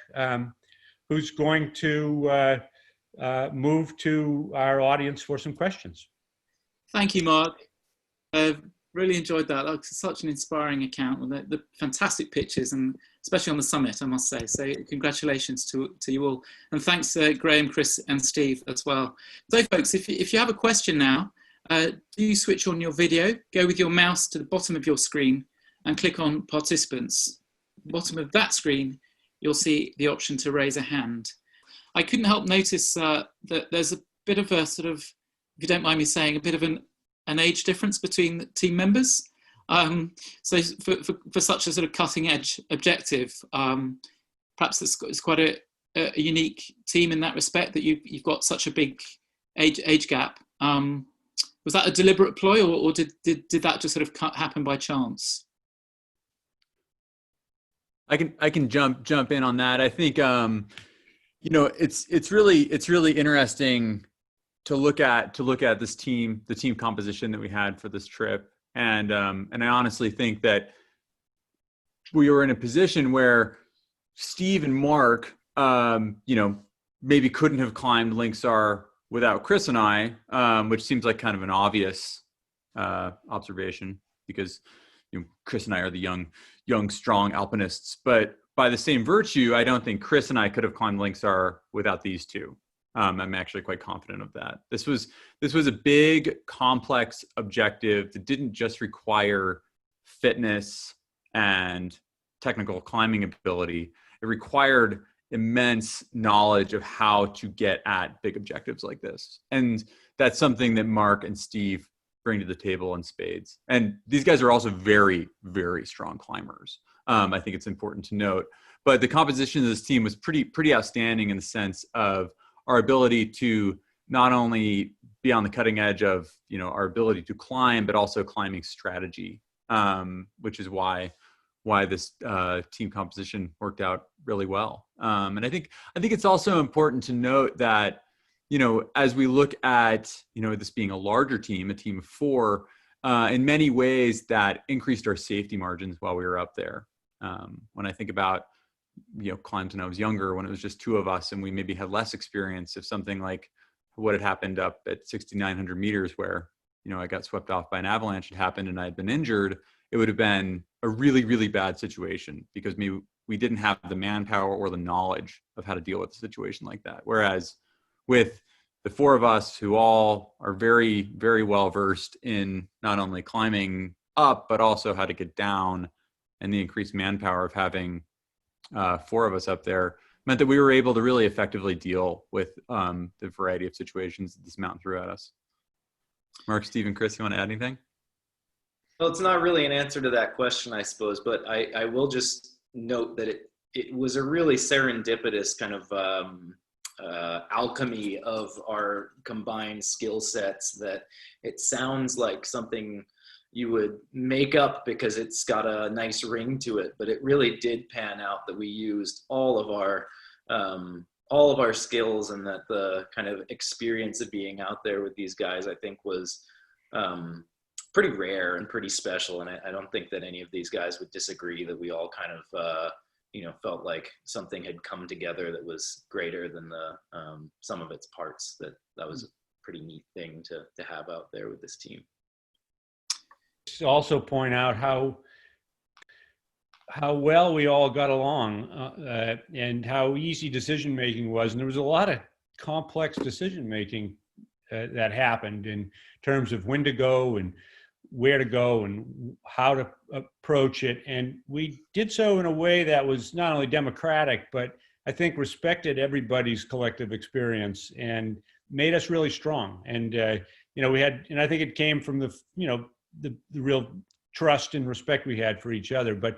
who's going to move to our audience for some questions. Thank you, Mark. Really enjoyed that. That was such an inspiring account with the fantastic pictures, and especially on the summit, I must say. So congratulations to you all. And thanks, Graham, Chris, and Steve as well. So folks, if you have a question now, do switch on your video, go with your mouse to the bottom of your screen and click on participants. At the bottom of that screen, you'll see the option to raise a hand. I couldn't help notice that there's a bit of a sort of, if you don't mind me saying, a bit of an age difference between the team members. So for such a sort of cutting edge objective, perhaps it's quite a unique team in that respect, that you've got such a big age gap. Was that a deliberate ploy, or did that just sort of happen by chance? I can jump in on that. I think it's really interesting to look at this team, the team composition that we had for this trip, and I honestly think that we were in a position where Steve and Mark, maybe couldn't have climbed Linxar without Chris and I, which seems like kind of an obvious observation, because Chris and I are the young, strong alpinists. But by the same virtue, I don't think Chris and I could have climbed Linxar without these two. I'm actually quite confident of that. This was a big, complex objective that didn't just require fitness and technical climbing ability. It required immense knowledge of how to get at big objectives like this. And that's something that Mark and Steve bring to the table in spades. And these guys are also very, very strong climbers. I think it's important to note. But the composition of this team was pretty outstanding in the sense of our ability to not only be on the cutting edge of our ability to climb, but also climbing strategy, which is why this team composition worked out really well. And I think it's also important to note that as we look at this being a larger team, a team of 4, in many ways that increased our safety margins while we were up there. When I think about climbs when I was younger, when it was just 2 of us and we maybe had less experience, if something like what had happened up at 6,900 meters where I got swept off by an avalanche had happened and I had been injured, it would have been a really, really bad situation, because maybe we didn't have the manpower or the knowledge of how to deal with a situation like that. Whereas with the 4 of us, who all are very, very well versed in not only climbing up, but also how to get down, and the increased manpower of having 4 of us up there, meant that we were able to really effectively deal with the variety of situations that this mountain threw at us. Mark, Steve, and Chris, you want to add anything? Well, it's not really an answer to that question, I suppose, but I will just note that it was a really serendipitous kind of alchemy of our combined skill sets, that it sounds like something you would make up because it's got a nice ring to it, but it really did pan out that we used all of our skills, and that the kind of experience of being out there with these guys, I think, was pretty rare and pretty special. And I don't think that any of these guys would disagree that we all kind of felt like something had come together that was greater than the sum of its parts. That was a pretty neat thing to have out there with this team. Also point out how well we all got along, and how easy decision making was. And there was a lot of complex decision making that happened in terms of when to go and where to go and how to approach it. And we did so in a way that was not only democratic, but I think respected everybody's collective experience and made us really strong. And we had, and I think it came from the real trust and respect we had for each other. But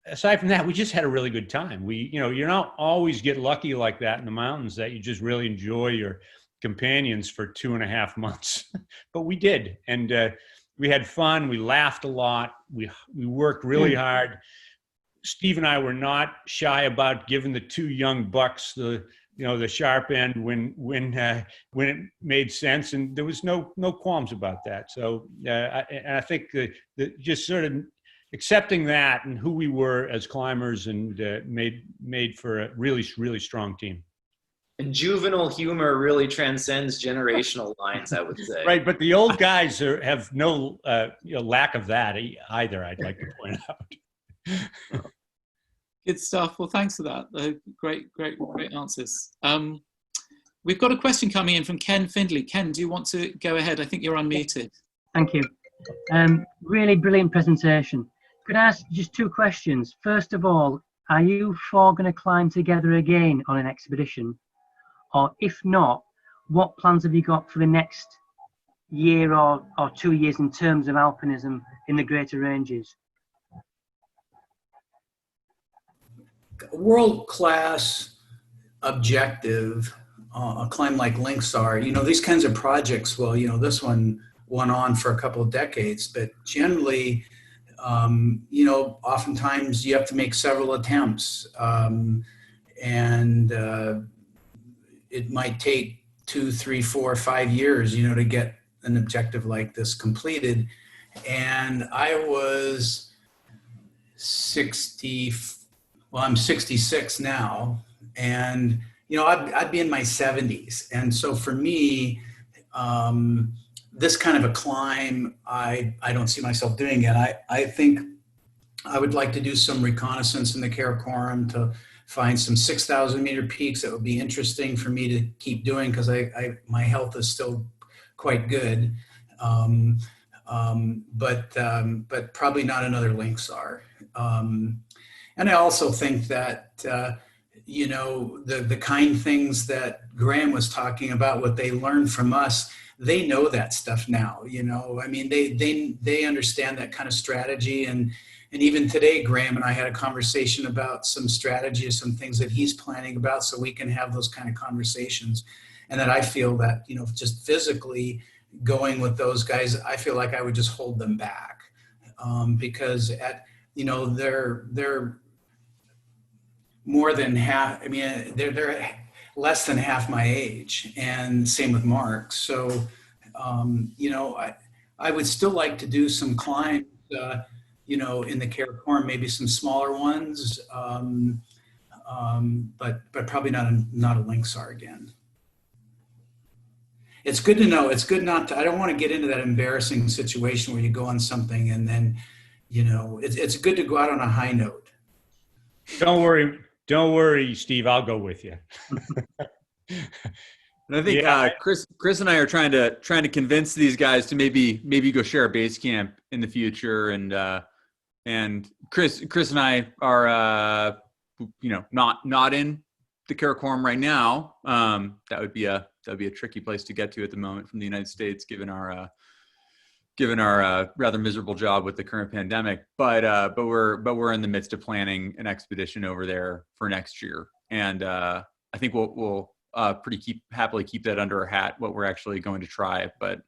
aside from that, we just had a really good time. You don't always get lucky like that in the mountains, that you just really enjoy your companions for 2.5 months, but we did. And we had fun. We laughed a lot. We worked really hard. Steve and I were not shy about giving the 2 young bucks the sharp end when it made sense, and there was no qualms about that. So I think the just sort of accepting that and who we were as climbers, and made for a really, really strong team. And juvenile humor really transcends generational lines, I would say. Right, but the old guys have no lack of that either, I'd like to point out. Good stuff. Well, thanks for that. Great answers. We've got a question coming in from Ken Findley. Ken, do you want to go ahead? I think you're unmuted. Thank you. Really brilliant presentation. Could I ask just two questions? First of all, are you four going to climb together again on an expedition? Or if not, what plans have you got for the next year or 2 years in terms of alpinism in the greater ranges? World-class objective, a climb like Linxar, these kinds of projects, well, this one went on for a couple of decades, but generally, oftentimes you have to make several attempts, and it might take 2, 3, 4, 5 years, to get an objective like this completed. And I was I'm 66 now, and I'd be in my 70s, and so for me, this kind of a climb, I don't see myself doing it. I think I would like to do some reconnaissance in the Karakoram to find some 6,000 meter peaks that would be interesting for me to keep doing, because my health is still quite good, but probably not another Linxar. And I also think that, the kind things that Graham was talking about, what they learned from us, they know that stuff now, I mean, they understand that kind of strategy. And even today, Graham and I had a conversation about some strategies, some things that he's planning about, so we can have those kind of conversations. And that I feel that, just physically going with those guys, I feel like I would just hold them back, because they're more than half, they're less than half my age, and same with Mark. So, I would still like to do some climbs, in the Karakoram, maybe some smaller ones, but probably not a Linxar again. It's good to know. It's good not to, I don't want to get into that embarrassing situation where you go on something and then, it's good to go out on a high note. Don't worry, Steve. I'll go with you. And I think Chris and I are trying to convince these guys to maybe go share a base camp in the future. And Chris and I are not in the Karakoram right now. That would be a tricky place to get to at the moment from the United States, given our rather miserable job with the current pandemic. But we're in the midst of planning an expedition over there for next year, and I think we'll happily keep that under our hat, what we're actually going to try. But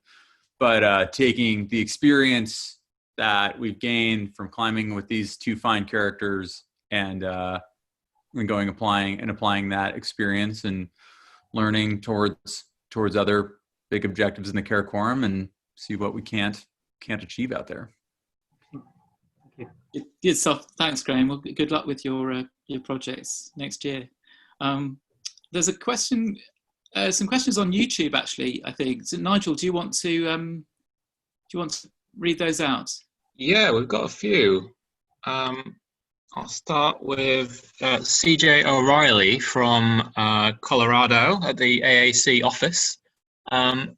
taking the experience that we've gained from climbing with these two fine characters and applying that experience and learning towards other big objectives in the Karakoram, and see what we can't achieve out there. Good stuff. Thanks, Graham. Well, good luck with your projects next year. There's a question, some questions on YouTube actually, I think. So Nigel, do you want to read those out? Yeah, we've got a few. I'll start with CJ O'Reilly from Colorado at the AAC office.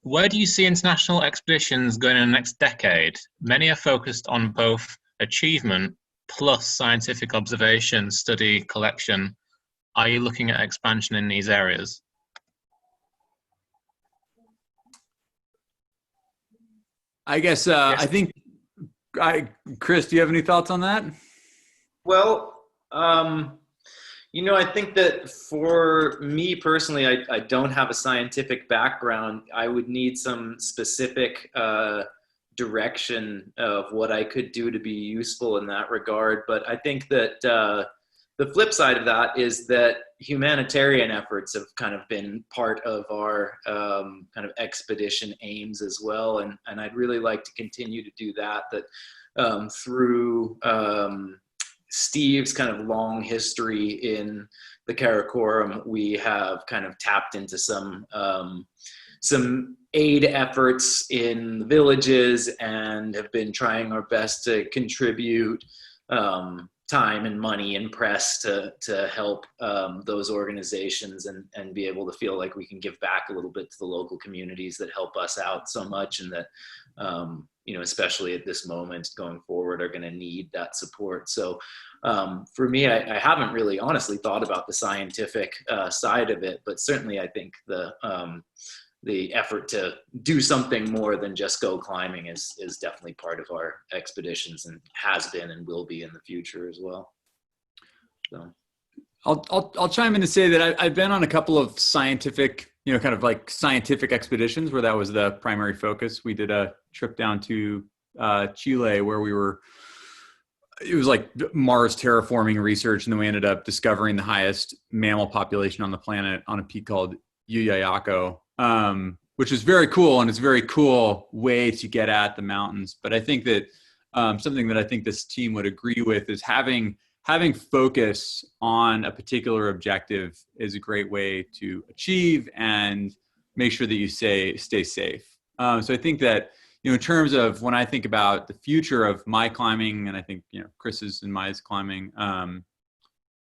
Where do you see international expeditions going in the next decade? Many are focused on both achievement plus scientific observation, study, collection. Are you looking at expansion in these areas? I guess, yes. I think, Chris, do you have any thoughts on that? Well, I think that for me personally, I don't have a scientific background. I would need some specific direction of what I could do to be useful in that regard. But I think that the flip side of that is that humanitarian efforts have kind of been part of our kind of expedition aims as well. And I'd really like to continue to do that through Steve's kind of long history in the Karakoram. We have kind of tapped into some aid efforts in the villages and have been trying our best to contribute time and money and press to help those organizations and be able to feel like we can give back a little bit to the local communities that help us out so much, and that especially at this moment going forward, are going to need that support. So for me, I haven't really honestly thought about the scientific side of it, but certainly I think the effort to do something more than just go climbing is definitely part of our expeditions, and has been and will be in the future as well. So I'll chime in to say that I've been on a couple of scientific, kind of like scientific expeditions where that was the primary focus. We did a trip down to Chile where it was like Mars terraforming research, and then we ended up discovering the highest mammal population on the planet on a peak called Yuyayako. Which is very cool, and it's a very cool way to get at the mountains. But I think that something that I think this team would agree with is having focus on a particular objective is a great way to achieve and make sure that you stay safe. So I think that, in terms of when I think about the future of my climbing, and I think, Chris's and my climbing,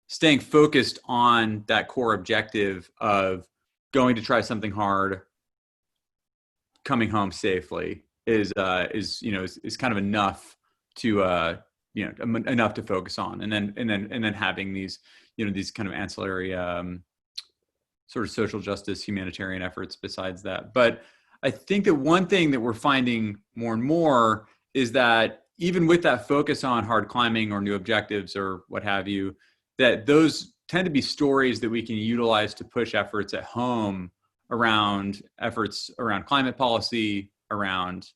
staying focused on that core objective of going to try something hard, coming home safely is kind of enough to enough to focus on, and then having these these kind of ancillary sort of social justice humanitarian efforts besides that. But I think that one thing that we're finding more and more is that even with that focus on hard climbing or new objectives or what have you, that those tend to be stories that we can utilize to push efforts at home around climate policy, around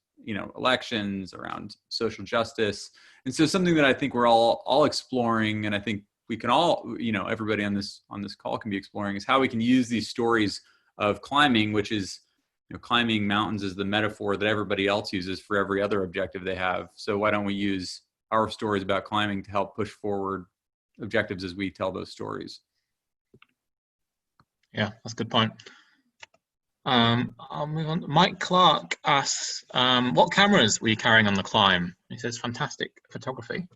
elections, around social justice. And so something that I think we're all exploring, and I think we can all, everybody on this call can be exploring, is how we can use these stories of climbing, which is, climbing mountains is the metaphor that everybody else uses for every other objective they have. So why don't we use our stories about climbing to help push forward objectives as we tell those stories? Yeah, that's a good point. I'll move on. Mike Clark asks, what cameras were you carrying on the climb? He says, fantastic photography.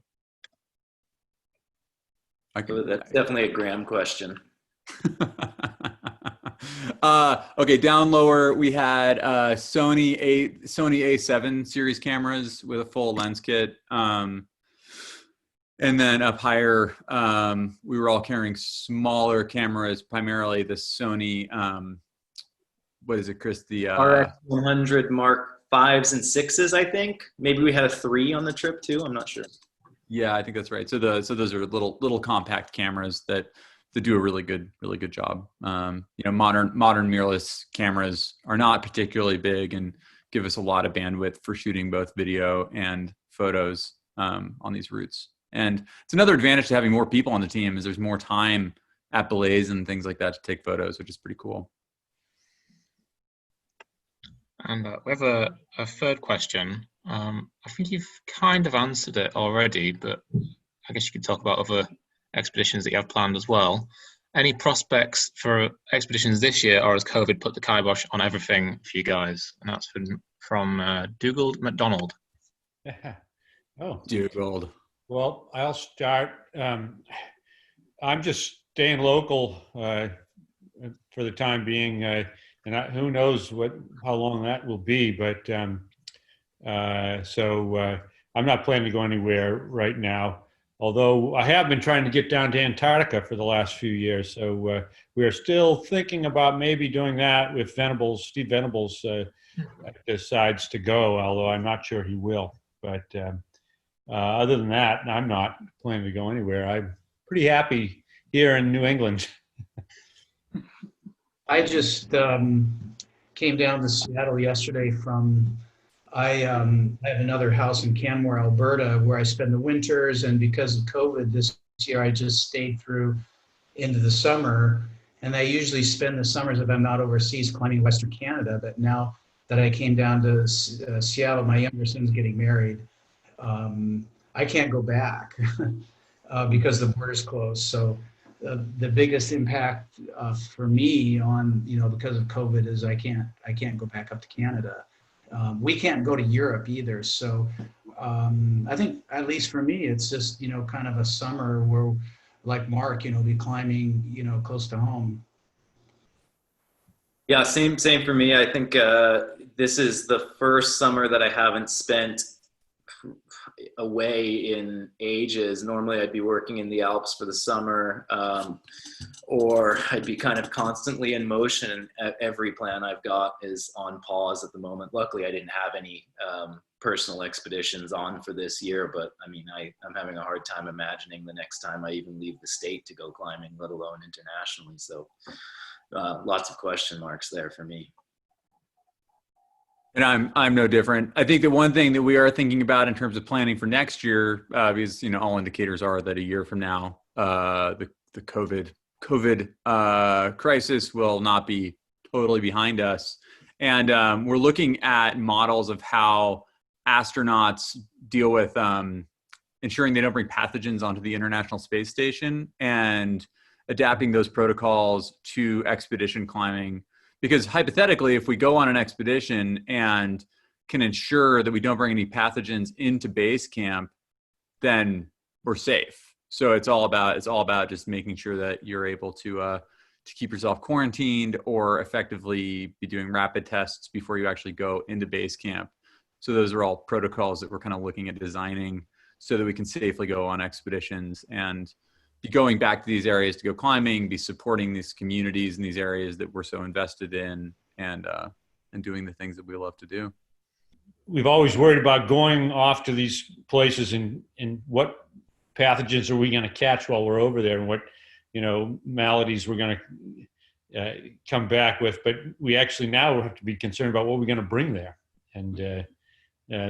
That's definitely a Graham question. Okay, down lower we had Sony A7 series cameras with a full lens kit. And then up higher, we were all carrying smaller cameras, primarily the Sony, what is it, Chris? The RX100 Mark 5s and 6s, I think. Maybe we had a 3 on the trip too. I'm not sure. Yeah, I think that's right. So those are little compact cameras that do a really good job. Modern mirrorless cameras are not particularly big and give us a lot of bandwidth for shooting both video and photos on these routes. And it's another advantage to having more people on the team, is there's more time at belays and things like that to take photos, which is pretty cool. And we have a third question. I think you've kind of answered it already, but I guess you could talk about other expeditions that you have planned as well. Any prospects for expeditions this year, or has COVID put the kibosh on everything for you guys? And that's from Dougal McDonald. Oh, Dougal. Well, I'll start. I'm just staying local for the time being, and who knows how long that will be. But so I'm not planning to go anywhere right now. Although I have been trying to get down to Antarctica for the last few years, so we are still thinking about maybe doing that if Steve Venables decides to go. Although I'm not sure he will. But other than that, I'm not planning to go anywhere. I'm pretty happy here in New England. I just came down to Seattle yesterday from, I have another house in Canmore, Alberta, where I spend the winters, and because of COVID, this year I just stayed through into the summer, and I usually spend the summers, if I'm not overseas, climbing Western Canada. But now that I came down to Seattle, my younger son's getting married. I can't go back because the border's closed. So the biggest impact for me on, because of COVID is I can't go back up to Canada. We can't go to Europe either. So I think, at least for me, it's just, kind of a summer where, like Mark, be climbing, close to home. Yeah, same for me. I think this is the first summer that I haven't spent away in ages. Normally I'd be working in the Alps for the summer, or I'd be kind of constantly in motion. Every plan I've got is on pause at the moment. Luckily I didn't have any personal expeditions on for this year, but I mean, I'm having a hard time imagining the next time I even leave the state to go climbing, let alone internationally. So lots of question marks there for me. And I'm no different. I think the one thing that we are thinking about in terms of planning for next year, because all indicators are that a year from now, the COVID crisis will not be totally behind us, and we're looking at models of how astronauts deal with ensuring they don't bring pathogens onto the International Space Station and adapting those protocols to expedition climbing. Because hypothetically, if we go on an expedition and can ensure that we don't bring any pathogens into base camp, then we're safe. So it's all about just making sure that you're able to keep yourself quarantined or effectively be doing rapid tests before you actually go into base camp. So those are all protocols that we're kind of looking at designing so that we can safely go on expeditions and be going back to these areas to go climbing, be supporting these communities in these areas that we're so invested in, and doing the things that we love to do. We've always worried about going off to these places and what pathogens are we going to catch while we're over there, and what maladies we're going to come back with. But we actually now have to be concerned about what we're going to bring there, and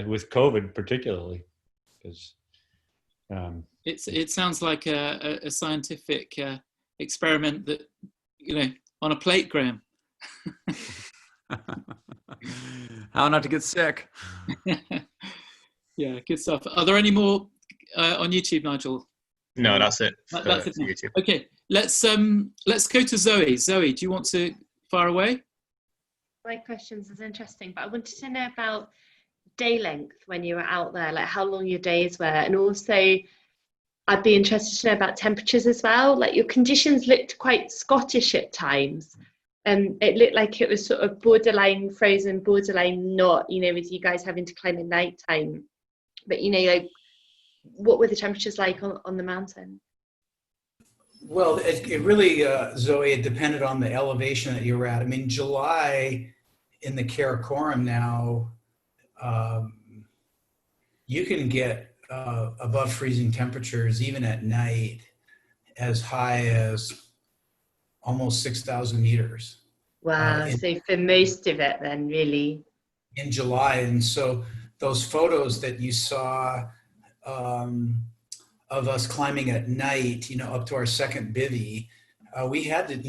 with COVID particularly, because it sounds like a scientific experiment that, on a plate, Graham. How not to get sick. Yeah, good stuff. Are there any more on YouTube, Nigel? No, that's it. That's it. YouTube. Okay, let's go to Zoe. Zoe, do you want to fire away? My questions is interesting, but I wanted to know about day length when you were out there, like how long your days were, and also I'd be interested to know about temperatures as well. Like your conditions looked quite Scottish at times, and it looked like it was sort of borderline frozen, borderline not, with you guys having to climb at night time. But like, what were the temperatures like on the mountain? Well, it really, Zoe, it depended on the elevation that you were at. I mean, July in the Karakoram now, you can get above freezing temperatures even at night, as high as almost 6,000 meters. Wow, so for most of it then, really? In July. And so those photos that you saw of us climbing at night, up to our second bivvy, we had to,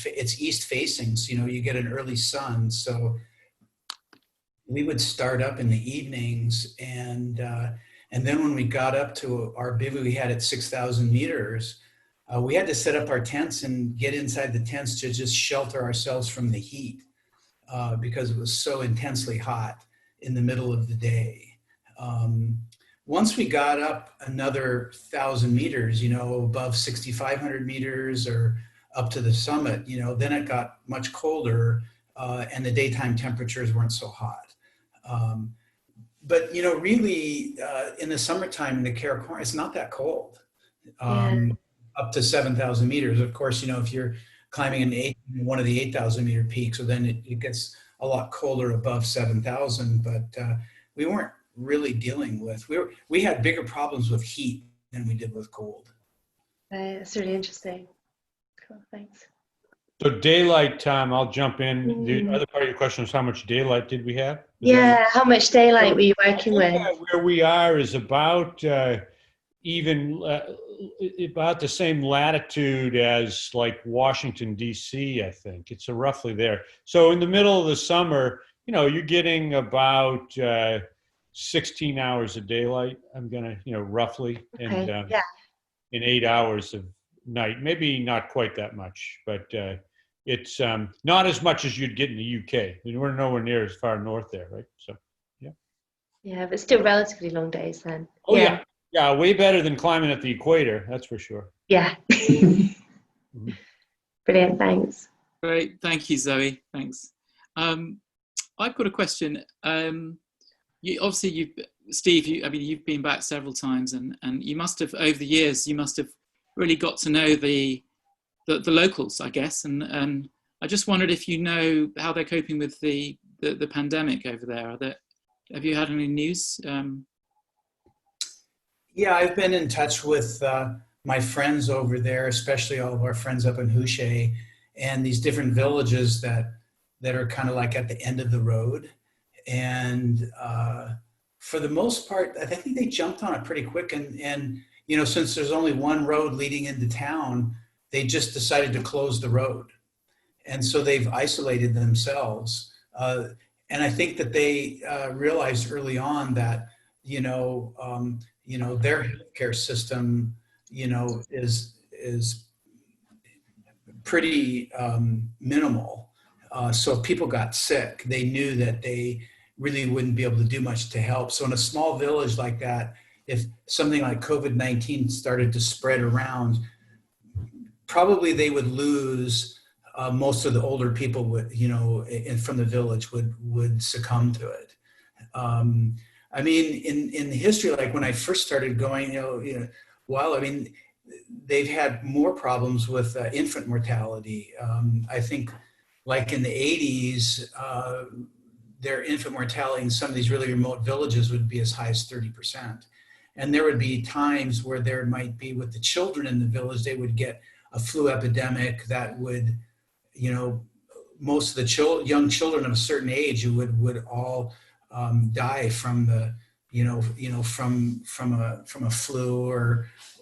it's east facing, so, you get an early sun. So we would start up in the evenings, and then when we got up to our bivvy we had at 6,000 meters, we had to set up our tents and get inside the tents to just shelter ourselves from the heat because it was so intensely hot in the middle of the day. Once we got up another 1,000 meters, above 6,500 meters or up to the summit, then it got much colder and the daytime temperatures weren't so hot. But, really, in the summertime in the Karakoram, it's not that cold, up to 7,000 meters. Of course, if you're climbing one of the 8,000 meter peaks, so then it gets a lot colder above 7,000. But we weren't really dealing with, we had bigger problems with heat than we did with cold. That's really interesting. Cool, thanks. So daylight time, I'll jump in. The other part of your question was how much daylight did we have? How much daylight were you working with? Where we are is about even about the same latitude as like Washington, D.C., I think. It's roughly there. So in the middle of the summer, you're getting about 16 hours of daylight, I'm going to, roughly, and in 8 hours of night. Maybe not quite that much, but it's not as much as you'd get in the UK. We're nowhere near as far north there, right? So, yeah. Yeah, but still relatively long days then. Oh, yeah. Yeah, way better than climbing at the equator, that's for sure. Yeah. Brilliant, thanks. Great, thank you, Zoe. Thanks. I've got a question. Steve, you've been back several times, and you must have, over the years, you must have really got to know the locals, I guess. And I just wondered if you know how they're coping with the pandemic over there. Have you had any news? Yeah, I've been in touch with my friends over there, especially all of our friends up in Houché, and these different villages that are kind of like at the end of the road. And for the most part, I think they jumped on it pretty quick. And since there's only one road leading into town, they just decided to close the road. And so they've isolated themselves. And I think that they realized early on that, their healthcare system, is pretty minimal. So if people got sick, they knew that they really wouldn't be able to do much to help. So in a small village like that, if something like COVID-19 started to spread around, probably they would lose most of the older people from the village would succumb to it. In history, like when I first started going, they've had more problems with infant mortality. I think like in the 80s, their infant mortality in some of these really remote villages would be as high as 30%. And there would be times where there might be, with the children in the village, they would get a flu epidemic that would, most of the young children of a certain age would all die from the, from a flu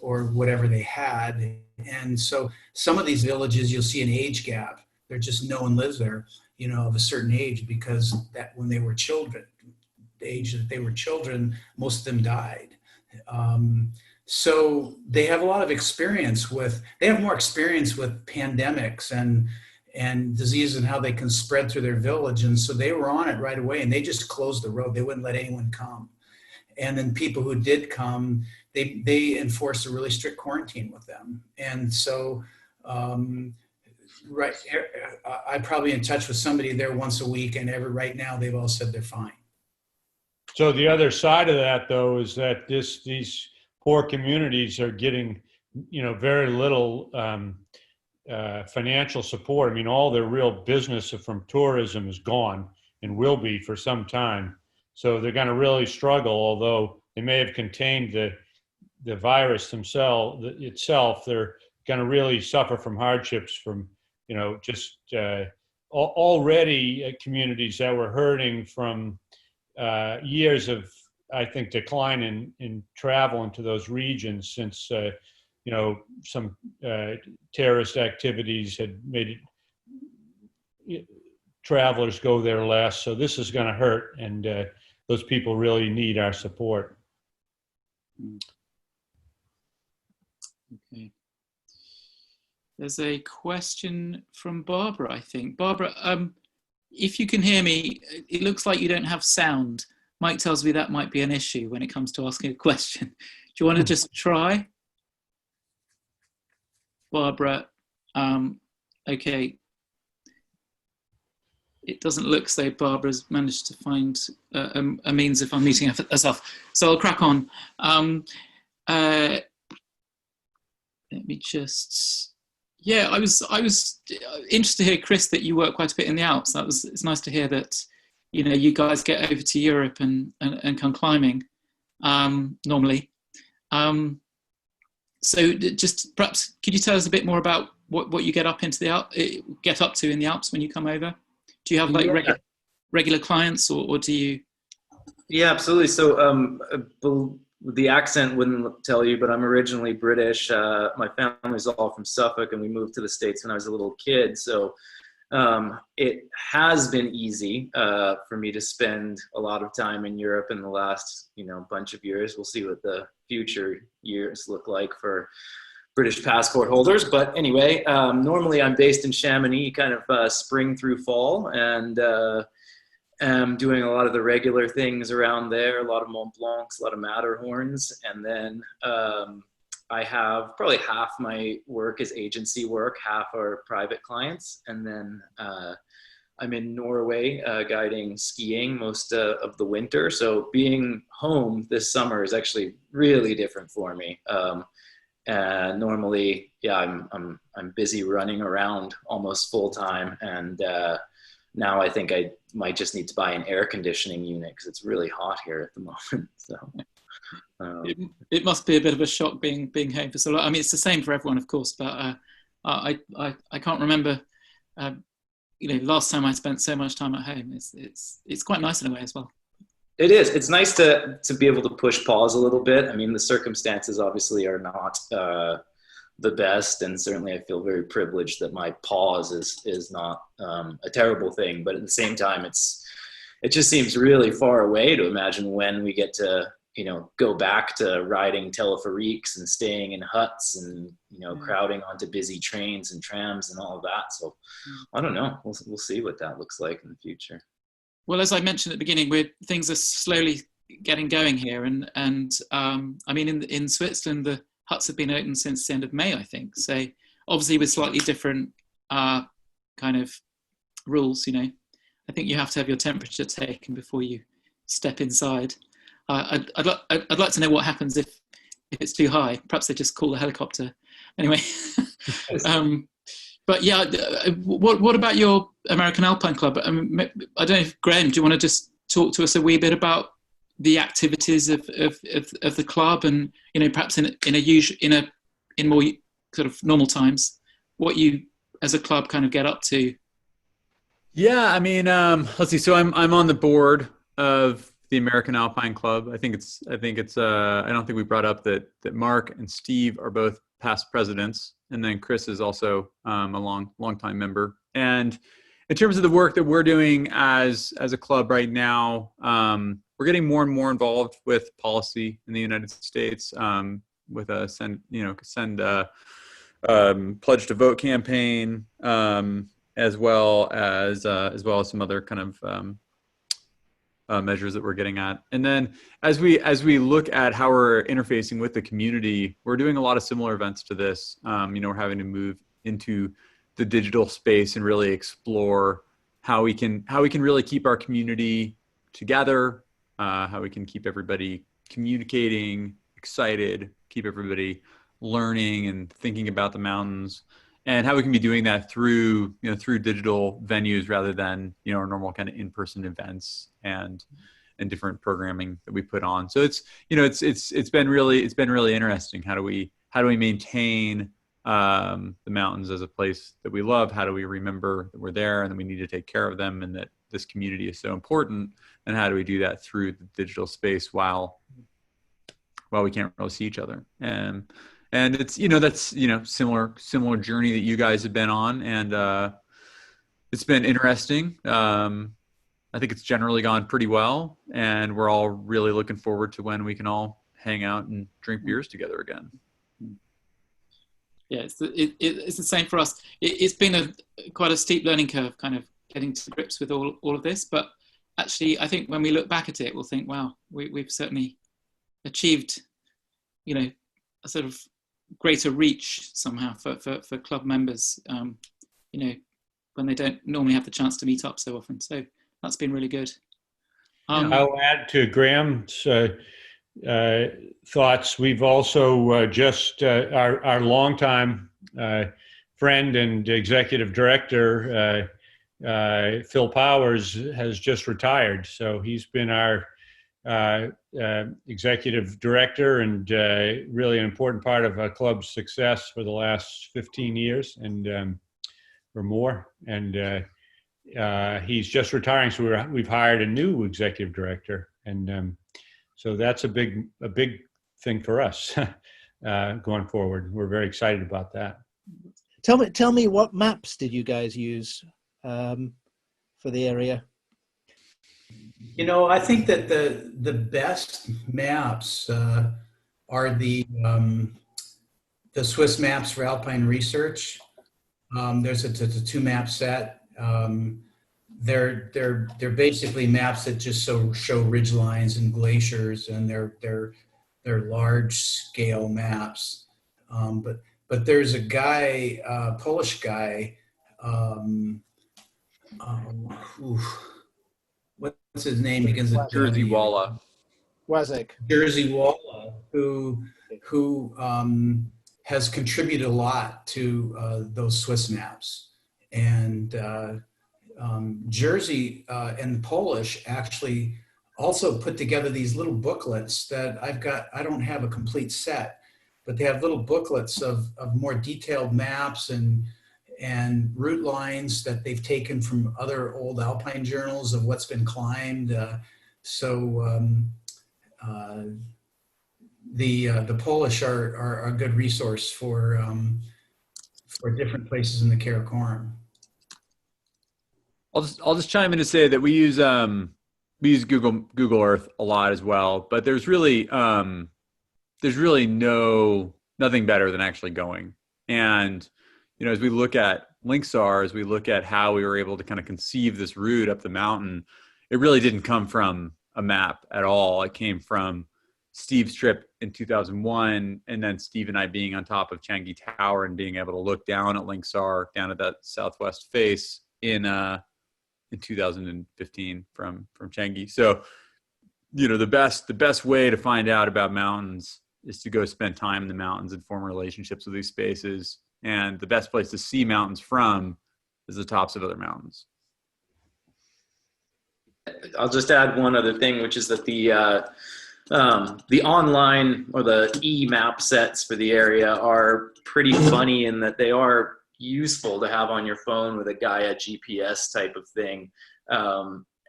or whatever they had. And so some of these villages, you'll see an age gap. There's just no one lives there, of a certain age, because that when they were children, the age that they were children, most of them died. So they have a lot of experience they have more experience with pandemics and diseases and how they can spread through their village. And so they were on it right away, and they just closed the road. They wouldn't let anyone come. And then people who did come, they enforced a really strict quarantine with them. And so, right, I'm probably in touch with somebody there once a week, and right now they've all said they're fine. So the other side of that, though, is that these poor communities are getting, very little financial support. I mean, all their real business from tourism is gone and will be for some time. So they're going to really struggle, although they may have contained the virus itself. They're going to really suffer from hardships from, already communities that were hurting from years of, I think, decline in travel into those regions since, some terrorist activities had made travelers go there less. So this is going to hurt, and those people really need our support. Okay. There's a question from Barbara, I think. Barbara, if you can hear me, it looks like you don't have sound. Mike tells me that might be an issue when it comes to asking a question. Do you want to just try? Barbara, okay. It doesn't look so Barbara's managed to find a means of unmuting herself. So I'll crack on. Let me just, I was interested to hear, Chris, that you work quite a bit in the Alps. It's nice to hear that, you guys get over to Europe and come climbing normally. So just perhaps, could you tell us a bit more about what you get up to in the Alps when you come over? Do you have like regular clients, or do you? Yeah, absolutely. So the accent wouldn't tell you, but I'm originally British. My family's all from Suffolk, and we moved to the States when I was a little kid. So it has been easy for me to spend a lot of time in Europe in the last, bunch of years. We'll see what the future years look like for British passport holders. But anyway, normally I'm based in Chamonix, kind of spring through fall, and I'm doing a lot of the regular things around there, a lot of Mont Blancs, a lot of Matterhorns. And then I have probably half my work is agency work, half are private clients. And then I'm in Norway guiding skiing most of the winter. So being home this summer is actually really different for me. And normally, I'm busy running around almost full time. And now I think I might just need to buy an air conditioning unit because it's really hot here at the moment. So it must be a bit of a shock being home for so long. I mean, it's the same for everyone, of course, but I can't remember, last time I spent so much time at home. It's quite nice in a way as well. It is. It's nice to be able to push pause a little bit. I mean, the circumstances obviously are not the best, and certainly I feel very privileged that my pause is not a terrible thing. But at the same time, it just seems really far away to imagine when we get to go back to riding teleferiques and staying in huts and crowding onto busy trains and trams and all of that. So I don't know. We'll see what that looks like in the future. Well, as I mentioned at the beginning, things are slowly getting going here, and I mean, in Switzerland, the huts have been open since the end of May, I think. So obviously with slightly different kind of rules. I think you have to have your temperature taken before you step inside. I'd like to know what happens if it's too high. Perhaps they just call the helicopter. Anyway. But yeah, what about your American Alpine Club? I don't know if Graham, do you want to just talk to us a wee bit about the activities of the club, and perhaps in more sort of normal times, what you as a club kind of get up to? Yeah, I mean, let's see. So I'm on the board of the American Alpine Club. I don't think we brought up that Mark and Steve are both past presidents, and then Chris is also a long time member. And in terms of the work that we're doing as a club right now, we're getting more and more involved with policy in the United States, with a send pledge to vote campaign, as well as some other kind of measures that we're getting at. And then as we look at how we're interfacing with the community, we're doing a lot of similar events to this. We're having to move into the digital space and really explore how we can really keep our community together, how we can keep everybody communicating, excited, keep everybody learning and thinking about the mountains, and how we can be doing that through digital venues rather than our normal kind of in-person events and different programming that we put on. So it's been really interesting. How do we maintain the mountains as a place that we love? How do we remember that we're there and that we need to take care of them, and that this community is so important? And how do we do that through the digital space while we can't really see each other? And it's, that's, similar journey that you guys have been on. And it's been interesting. I think it's generally gone pretty well. And we're all really looking forward to when we can all hang out and drink beers together again. Yeah, it's the same for us. It's been quite a steep learning curve, kind of getting to grips with all of this. But actually, I think when we look back at it, we'll think, wow, we've certainly achieved, a sort of greater reach somehow for club members, when they don't normally have the chance to meet up so often. So that's been really good. I'll add to Graham's thoughts. We've also just our longtime friend and executive director, Phil Powers, has just retired. So he's been our executive director and really an important part of our club's success for the last 15 years and or more. And he's just retiring, so we've hired a new executive director, and so that's a big thing for us going forward. We're very excited about that. Tell me what maps did you guys use for the area? I think that the best maps are the Swiss maps for Alpine Research. There's a 2-map set. They're basically maps that just show ridge lines and glaciers, and they're large scale maps. But there's a guy, Polish guy. What's his name? Begins with Jersey Walla. Wazik. Jersey Walla, who has contributed a lot to those Swiss maps. And Jersey and Polish actually also put together these little booklets that I don't have a complete set, but they have little booklets of more detailed maps and route lines that they've taken from other old Alpine journals of what's been climbed. The Polish are a good resource for different places in the Karakoram. I'll just chime in to say that we use Google Earth a lot as well, but there's really nothing better than actually going. And as we look at Linxar, as we look at how we were able to kind of conceive this route up the mountain, it really didn't come from a map at all. It came from Steve's trip in 2001, and then Steve and I being on top of Changi Tower and being able to look down at Linxar, down at that southwest face in 2015 from Changi. So, the best way to find out about mountains is to go spend time in the mountains and form relationships with these spaces. And the best place to see mountains from is the tops of other mountains. I'll just add one other thing, which is that the online or the e-map sets for the area are pretty funny in that they are useful to have on your phone with a Gaia GPS type of thing.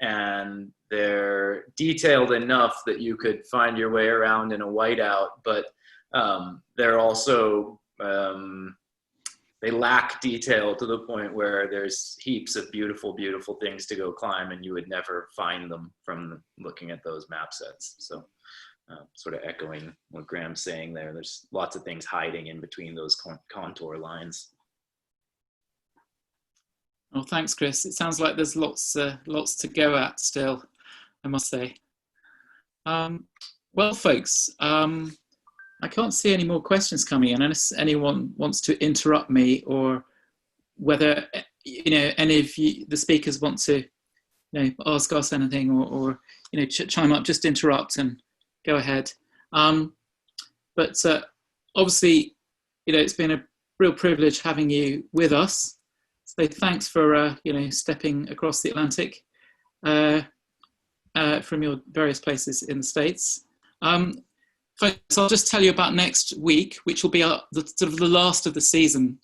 And they're detailed enough that you could find your way around in a whiteout, but they're also, they lack detail to the point where there's heaps of beautiful, beautiful things to go climb, and you would never find them from looking at those map sets. So sort of echoing what Graham's saying there, there's lots of things hiding in between those contour lines. Well, thanks, Chris. It sounds like there's lots to go at still, I must say. Well, folks, I can't see any more questions coming in unless anyone wants to interrupt me, or whether any of the speakers want to ask us anything, or chime up. Just interrupt and go ahead. But obviously, it's been a real privilege having you with us. So thanks for stepping across the Atlantic from your various places in the States. Folks, I'll just tell you about next week, which will be the last of the season.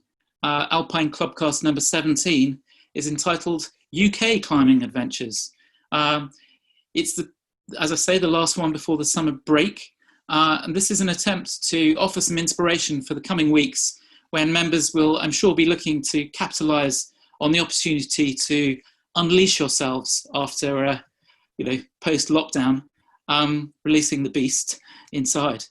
Alpine ClubCast number 17 is entitled UK Climbing Adventures. It's as I say, the last one before the summer break. And this is an attempt to offer some inspiration for the coming weeks, when members will, I'm sure, be looking to capitalise on the opportunity to unleash yourselves after, post-lockdown, releasing the beast inside.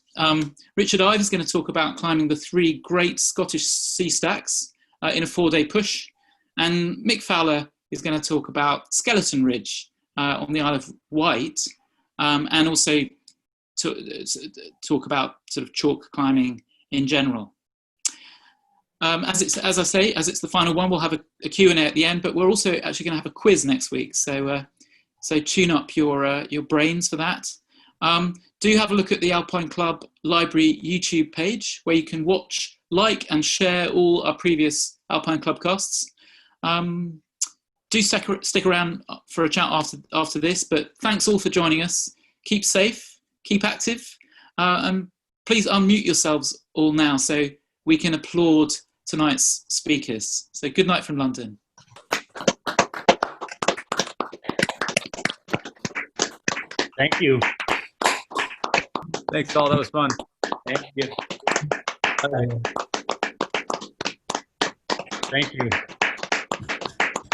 Richard Ive is going to talk about climbing the 3 great Scottish sea stacks in a 4-day push. And Mick Fowler is going to talk about Skeleton Ridge on the Isle of Wight, and also talk about sort of chalk climbing in general. As it's the final one, we'll have a Q&A at the end, but we're also actually going to have a quiz next week. So tune up your brains for that. Do have a look at the Alpine Club Library YouTube page, where you can watch, like, and share all our previous Alpine ClubCasts. Do stick around for a chat after this, but thanks all for joining us. Keep safe, keep active, and please unmute yourselves all now so we can applaud tonight's speakers. So good night from London. Thank you. Thanks, all. That was fun. Thank you. Thank you.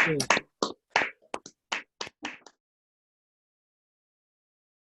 Cheers.